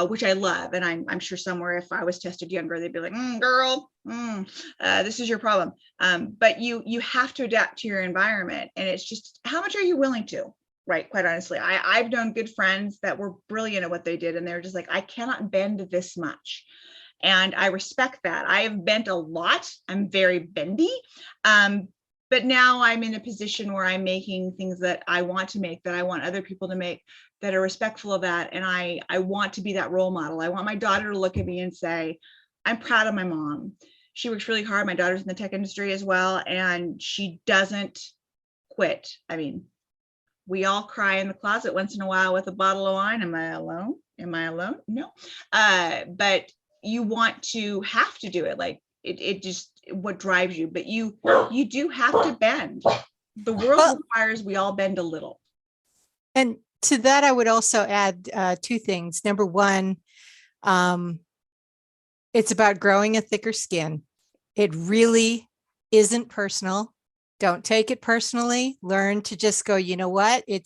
which I love. And I'm sure somewhere, if I was tested younger, they'd be like, girl, this is your problem. But you have to adapt to your environment, and it's just, how much are you willing to? Right, quite honestly, I've known good friends that were brilliant at what they did, and they're just like, I cannot bend this much. And I respect that. I have bent a lot. I'm very bendy. But now I'm in a position where I'm making things that I want to make, that I want other people to make, that are respectful of that. And I want to be that role model. I want my daughter to look at me and say, I'm proud of my mom. She works really hard. My daughter's in the tech industry as well, and she doesn't quit. I mean, we all cry in the closet once in a while with a bottle of wine. Am I alone? Am I alone? No. But you want to have to do it. Like it just what drives you. But you do have to bend. The world requires we all bend a little. And to that, I would also add two things. Number one, it's about growing a thicker skin. It really isn't personal. Don't take it personally. Learn to just go, you know what? And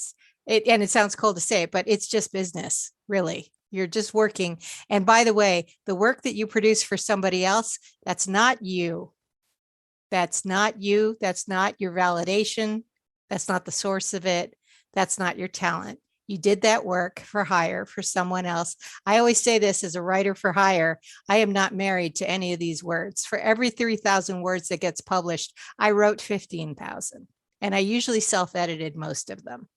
it sounds cold to say it, but it's just business, really. You're just working. And by the way, the work that you produce for somebody else, that's not you. That's not you. That's not your validation. That's not the source of it. That's not your talent. You did that work for hire for someone else. I always say this as a writer for hire. I am not married to any of these words. For every 3,000 words that gets published, I wrote 15,000, and I usually self-edited most of them.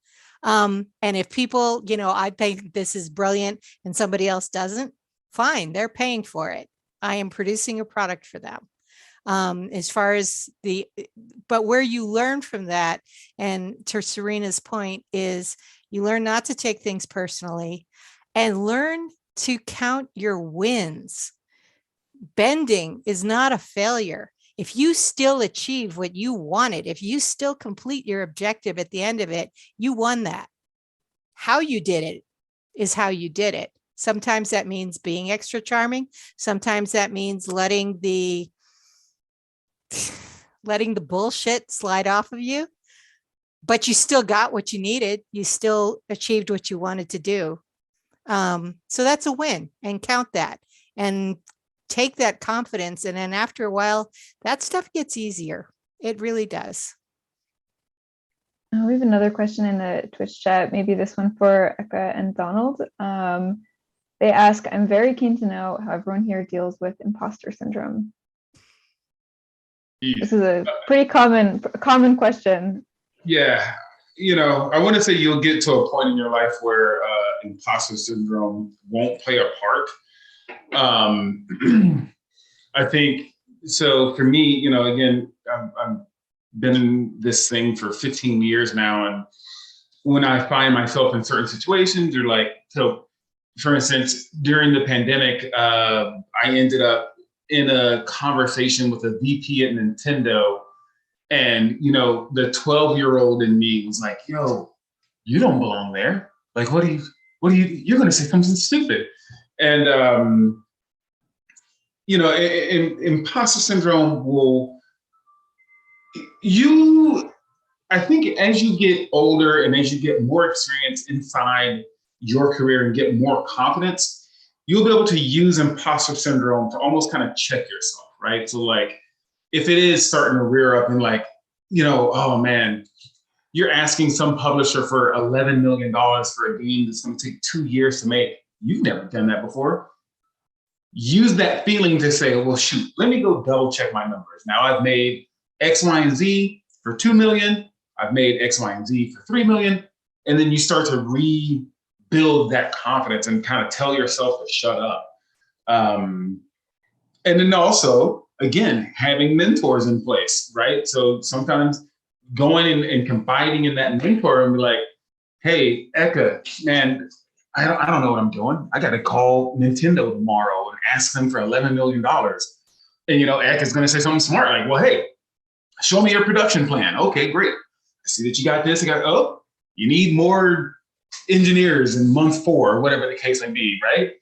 And if people, I think this is brilliant and somebody else doesn't, fine, they're paying for it. I am producing a product for them. But where you learn from that, and to Serena's point, is you learn not to take things personally and learn to count your wins. Bending is not a failure. If you still achieve what you wanted, if you still complete your objective at the end of it, you won that. How you did it is how you did it. Sometimes that means being extra charming. Sometimes that means letting the bullshit slide off of you. But you still got what you needed. You still achieved what you wanted to do. So that's a win, and count that and take that confidence. And then after a while, that stuff gets easier. It really does. We have another question in the Twitch chat, maybe this one for Eka and Donald. They ask, I'm very keen to know how everyone here deals with imposter syndrome. This is a pretty common question. Yeah, I want to say you'll get to a point in your life where imposter syndrome won't play a part. I think so. For me, again, I've been in this thing for 15 years now, and when I find myself in certain situations, or so, for instance, during the pandemic, I ended up in a conversation with a VP at Nintendo. And, the 12-year-old in me was like, yo, you don't belong there. Like, you're going to say something stupid. And, imposter syndrome I think as you get older and as you get more experience inside your career and get more confidence, you'll be able to use imposter syndrome to almost kind of check yourself, right? So if it is starting to rear up and like, oh man, you're asking some publisher for $11 million for a game that's going to take 2 years to make. You've never done that before. Use that feeling to say, well, shoot, let me go double check my numbers. Now I've made X, Y, and Z for 2 million. I've made X, Y, and Z for 3 million. And then you start to rebuild that confidence and kind of tell yourself to shut up. And then also, again, having mentors in place, right? So sometimes going and confiding in that mentor and be like, hey, Eka, man, I don't know what I'm doing. I got to call Nintendo tomorrow and ask them for $11 million. And, Eka's going to say something smart like, well, hey, show me your production plan. Okay, great. I see that you got this. You need more engineers in month 4, or whatever the case may be, right?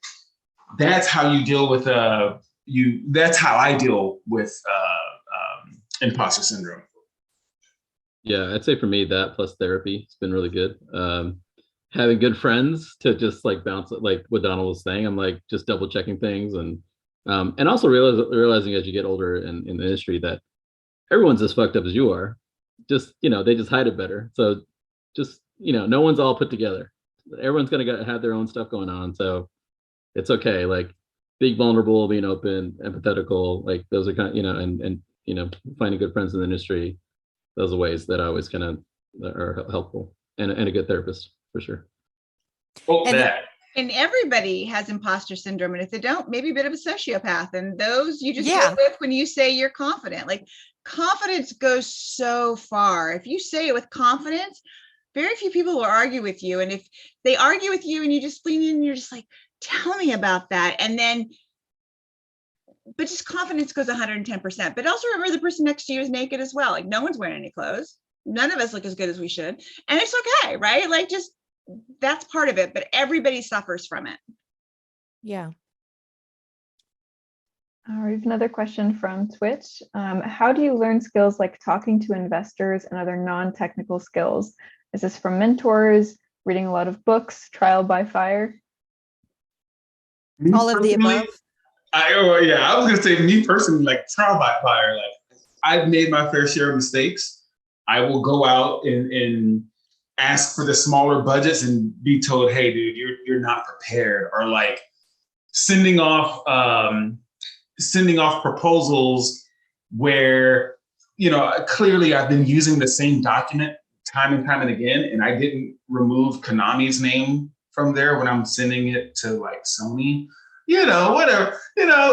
That's how you deal with that's how I deal with imposter syndrome. Yeah, I'd say for me that plus therapy has been really good. Having good friends to just like bounce, like what Donald was saying, I'm like just double checking things and also realizing as you get older in the industry that everyone's as fucked up as you are. Just, they just hide it better. So just, no one's all put together. Everyone's gonna have their own stuff going on. So it's okay. Like being vulnerable, being open, empathetical, like those are kind of, and finding good friends in the industry. Those are ways that I always kind of are helpful and a good therapist for sure. Well, and everybody has imposter syndrome. And if they don't, maybe a bit of a sociopath. And those you just deal with when you say you're confident. Like confidence goes so far. If you say it with confidence, very few people will argue with you. And if they argue with you and you just lean in and you're just like, tell me about that. And then, but just confidence goes 110%. But also remember the person next to you is naked as well. Like no one's wearing any clothes. None of us look as good as we should. And it's okay, right? Like just, that's part of it, but everybody suffers from it. Yeah. We have another question from Twitch. How do you learn skills like talking to investors and other non-technical skills? Is this from mentors, reading a lot of books, trial by fire? All of the above. I was gonna say me personally, like trial by fire. Like I've made my fair share of mistakes. I will go out and ask for the smaller budgets and be told, hey, dude, you're not prepared, or like sending off proposals where clearly I've been using the same document time and time and again, and I didn't remove Konami's name from there when I'm sending it to like Sony, whatever,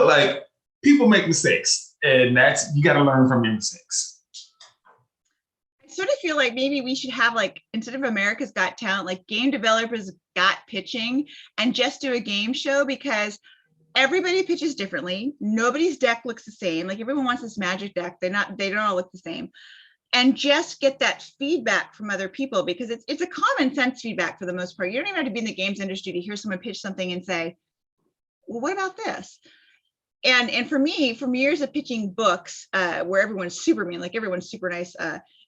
like people make mistakes, and you got to learn from your mistakes. I sort of feel like maybe we should have like, instead of America's Got Talent, like Game Developers Got Pitching, and just do a game show, because everybody pitches differently. Nobody's deck looks the same. Like everyone wants this magic deck. They don't all look the same. And just get that feedback from other people, because it's a common sense feedback for the most part. You don't even have to be in the games industry to hear someone pitch something and say, well, what about this? And for me, from years of pitching books, where everyone's super mean, like everyone's super nice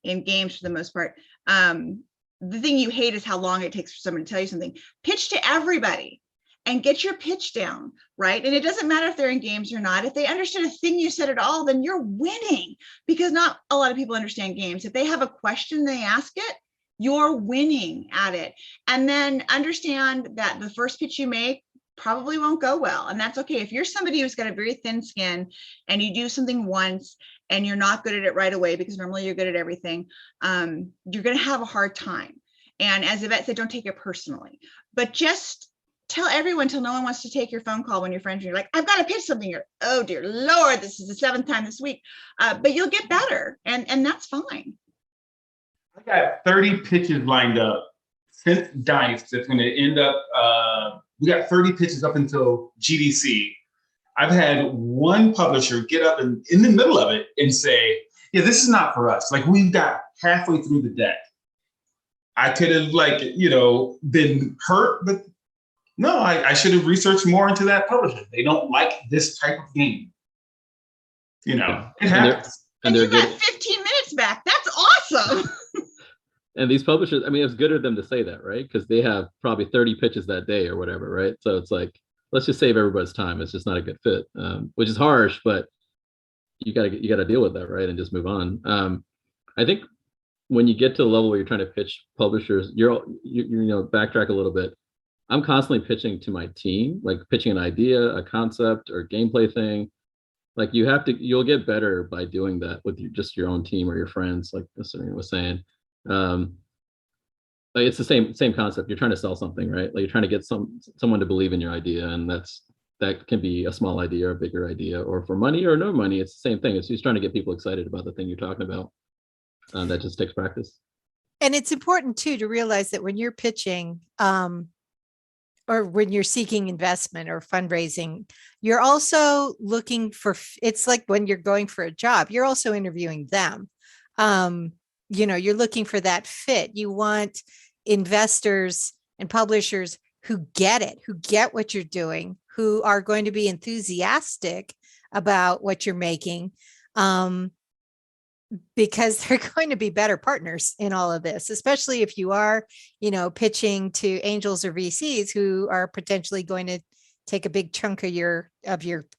in games for the most part. The thing you hate is how long it takes for someone to tell you something. Pitch to everybody and get your pitch down, right? And it doesn't matter if they're in games or not. If they understood a thing you said at all, then you're winning, because not a lot of people understand games. If they have a question, they ask it, you're winning at it. And then understand that the first pitch you make probably won't go well. And that's okay. If you're somebody who's got a very thin skin and you do something once and you're not good at it right away, because normally you're good at everything, you're going to have a hard time. And as Yvette said, don't take it personally, but just tell everyone till no one wants to take your phone call when you're friends and you're like, I've got to pitch something. You're, oh dear Lord, this is the 7th time this week. But you'll get better, and that's fine. I got 30 pitches lined up since DICE. That's going to end up, we got 30 pitches up until GDC. I've had one publisher get up in the middle of it and say, yeah, this is not for us. Like we got halfway through the deck. I could have been hurt, but no, I should have researched more into that publisher. They don't like this type of game. It happens. And you got 15 minutes back. That's awesome. And these publishers, I mean, it's good of them to say that, right? Because they have probably 30 pitches that day or whatever, right? So it's like, let's just save everybody's time. It's just not a good fit, which is harsh, but you gotta deal with that, right? And just move on. I think when you get to the level where you're trying to pitch publishers, you backtrack a little bit. I'm constantly pitching to my team, like pitching an idea, a concept, or gameplay thing. Like you'll get better by doing that with just your own team or your friends, like Serena was saying. Like it's the same concept. You're trying to sell something, right? Like you're trying to get someone to believe in your idea, and that can be a small idea or a bigger idea, or for money or no money. It's the same thing. It's just trying to get people excited about the thing you're talking about. That just takes practice. And it's important too to realize that when you're pitching, or when you're seeking investment or fundraising, you're also looking for, it's like when you're going for a job, you're also interviewing them. You're looking for that fit. You want investors and publishers who get it, who get what you're doing, who are going to be enthusiastic about what you're making, because they're going to be better partners in all of this, especially if you are, pitching to angels or VCs who are potentially going to take a big chunk of your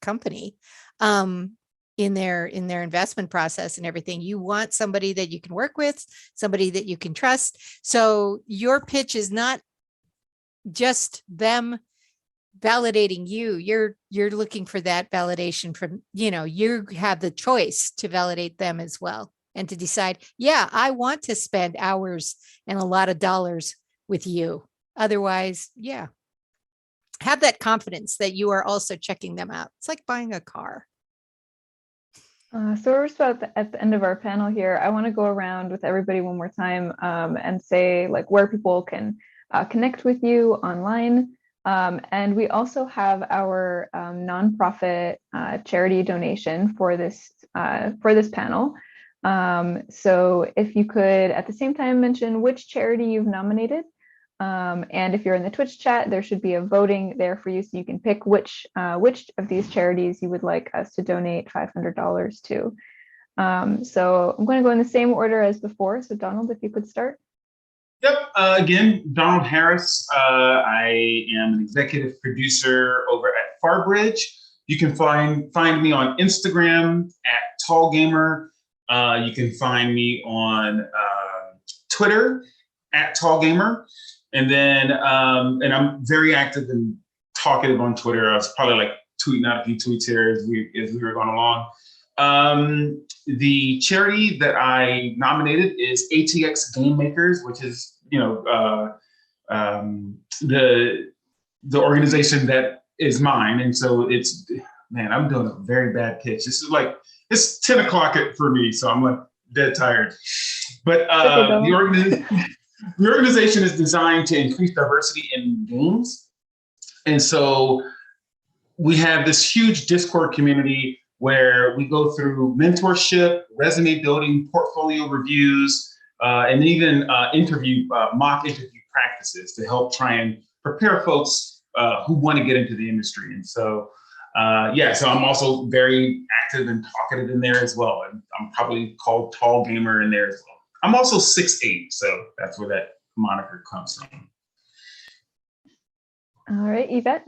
company in their investment process and everything. You want somebody that you can work with, somebody that you can trust. So your pitch is not just them validating you. You're looking for that validation from, you have the choice to validate them as well, and to decide, yeah, I want to spend hours and a lot of dollars with you. Otherwise, yeah, have that confidence that you are also checking them out. It's like buying a car. So we're just about at the end of our panel here. I want to go around with everybody one more time and say like where people can connect with you online. And we also have our nonprofit charity donation for this panel. So if you could at the same time mention which charity you've nominated. And if you're in the Twitch chat, there should be a voting there for you, so you can pick which of these charities you would like us to donate $500 to. So I'm going to go in the same order as before. So Donald, if you could start. Yep. Again, Donald Harris. I am an executive producer over at Farbridge. You can find me on Instagram at TallGamer. You can find me on Twitter at TallGamer. And then, and I'm very active and talkative on Twitter. I was probably like tweeting out a few tweets here as we were going along. The charity that I nominated is ATX Game Makers, which is, the organization that is mine. And so it's, man, I'm doing a very bad pitch. This is like, it's 10 o'clock for me, so I'm like dead tired. But the organization is designed to increase diversity in games. And so we have this huge Discord community where we go through mentorship, resume building, portfolio reviews, and even mock interview practices to help try and prepare folks who want to get into the industry. And so, so I'm also very active and talkative in there as well. And I'm probably called Tall Gamer in there as well. I'm also 6'8", so that's where that moniker comes from. All right, Yvette.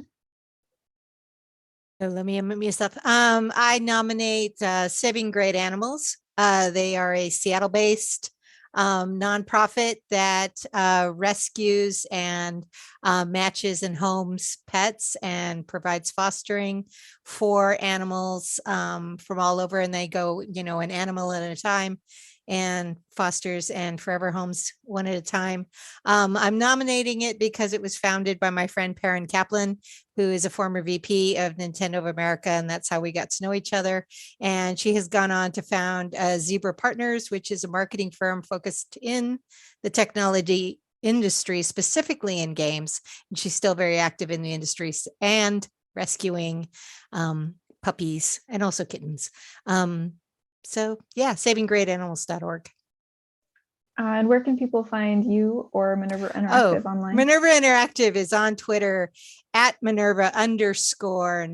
So let me unmute myself. I nominate Saving Great Animals. They are a Seattle-based nonprofit that rescues and matches and homes pets and provides fostering for animals from all over. And they go, an animal at a time, and fosters and forever homes one at a time. I'm nominating it because it was founded by my friend Perrin Kaplan, who is a former VP of Nintendo of America, and that's how we got to know each other. And she has gone on to found Zebra Partners, which is a marketing firm focused in the technology industry, specifically in games. And she's still very active in the industry and rescuing puppies and also kittens. So yeah, savinggreatanimals.org. And where can people find you or Minerva Interactive online? Minerva Interactive is on Twitter at Minerva_Noctua,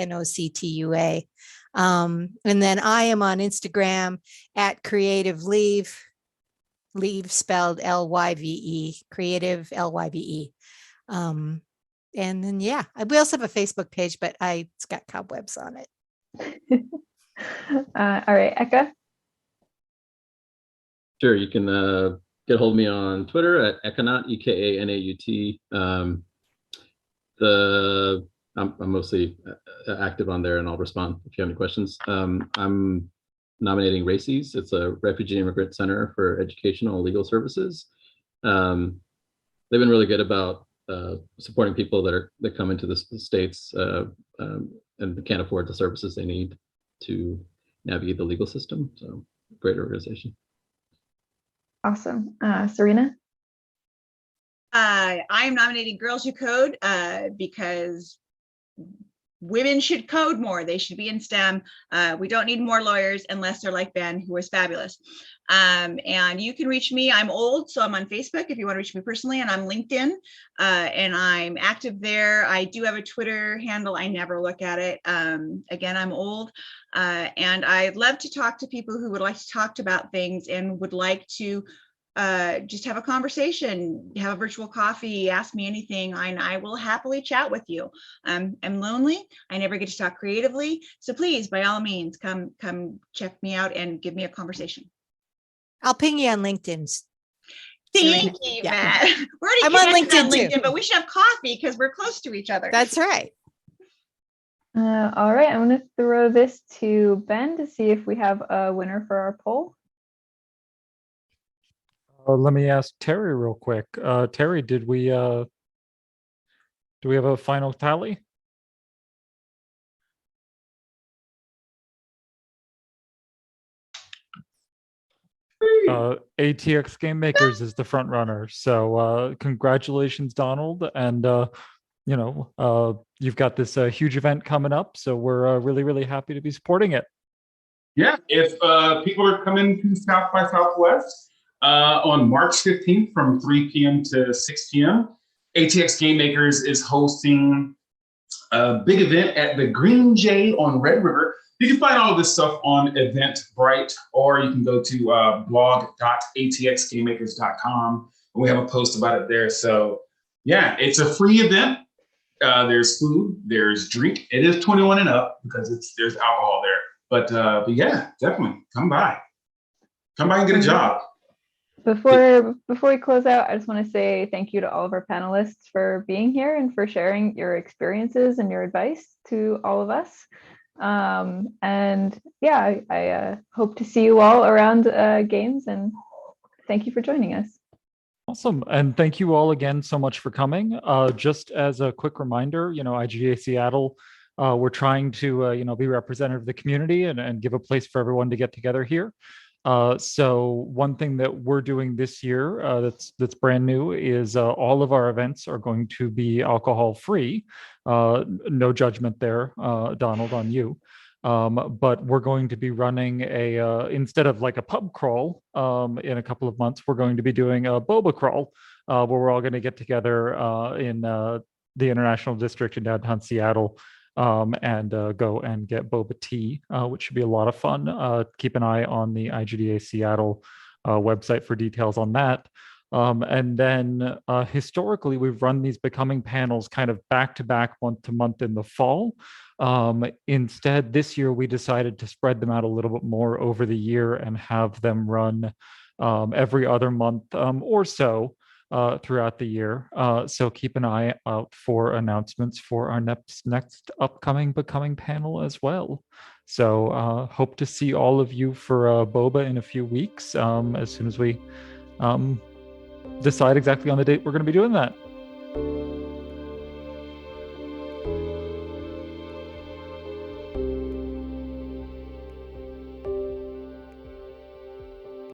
NOCTUA. And then I am on Instagram at Creative Leave spelled LYVE, Creative LYVE. And then, we also have a Facebook page, but it's got cobwebs on it. All right, Eka. Sure, you can get a hold of me on Twitter at Ekanaut, Ekanaut. I'm mostly active on there, and I'll respond if you have any questions. I'm nominating RACES. It's a Refugee Immigrant Center for Educational and Legal Services. They've been really good about supporting people that come into the States and can't afford the services they need to navigate the legal system. So, great organization. Awesome. Serena. I'm nominating Girls Who Code because women should code more. They should be in STEM. We don't need more lawyers unless they're like Ben, who is fabulous. And you can reach me. I'm old, so I'm on Facebook if you want to reach me personally, and I'm LinkedIn, and I'm active there. I do have a Twitter handle. I never look at it. Again, I'm old, and I'd love to talk to people who would like to talk about things and would like to just have a conversation, have a virtual coffee, ask me anything, and I will happily chat with you. I'm lonely. I never get to talk creatively. So please, by all means, come check me out and give me a conversation. I'll ping you on LinkedIn. Thank you, Yeah. Matt. We're already I'm on connected on LinkedIn LinkedIn, too. but we should have coffee because we're close to each other. That's right. All right, I'm going to throw this to Ben to see if we have a winner for our poll. Let me ask Terry real quick. Terry, do we have a final tally? ATX Game Makers is the front runner. So congratulations, Donald. And you've got this huge event coming up. So we're really, really happy to be supporting it. Yeah, if people are coming to South by Southwest on March 15th from 3 p.m. to 6 p.m., ATX Game Makers is hosting a big event at the Green Jay on Red River. You can find all of this stuff on Eventbrite, or you can go to blog.atxgamemakers.com, and we have a post about it there. So yeah, it's a free event. There's food, there's drink. It is 21 and up because there's alcohol there. But yeah, definitely come by. Come by and get a job. Before we close out, I just want to say thank you to all of our panelists for being here and for sharing your experiences and your advice to all of us. And yeah, I hope to see you all around games, and thank you for joining us. Awesome. And thank you all again so much for coming. Just as a quick reminder, IGDA Seattle, we're trying to, be representative of the community and give a place for everyone to get together here. So one thing that we're doing this year that's brand new is all of our events are going to be alcohol free. No judgment there, Donald, on you. But we're going to be running instead of like a pub crawl in a couple of months, we're going to be doing a boba crawl where we're all going to get together in the International District in downtown Seattle and go and get boba tea, which should be a lot of fun. Keep an eye on the IGDA Seattle website for details on that. And then historically, we've run these becoming panels kind of back to back, month to month in the fall. Instead, this year, we decided to spread them out a little bit more over the year and have them run every other month or so throughout the year. So keep an eye out for announcements for our next upcoming becoming panel as well. So hope to see all of you for boba in a few weeks as soon as we decide exactly on the date we're going to be doing that.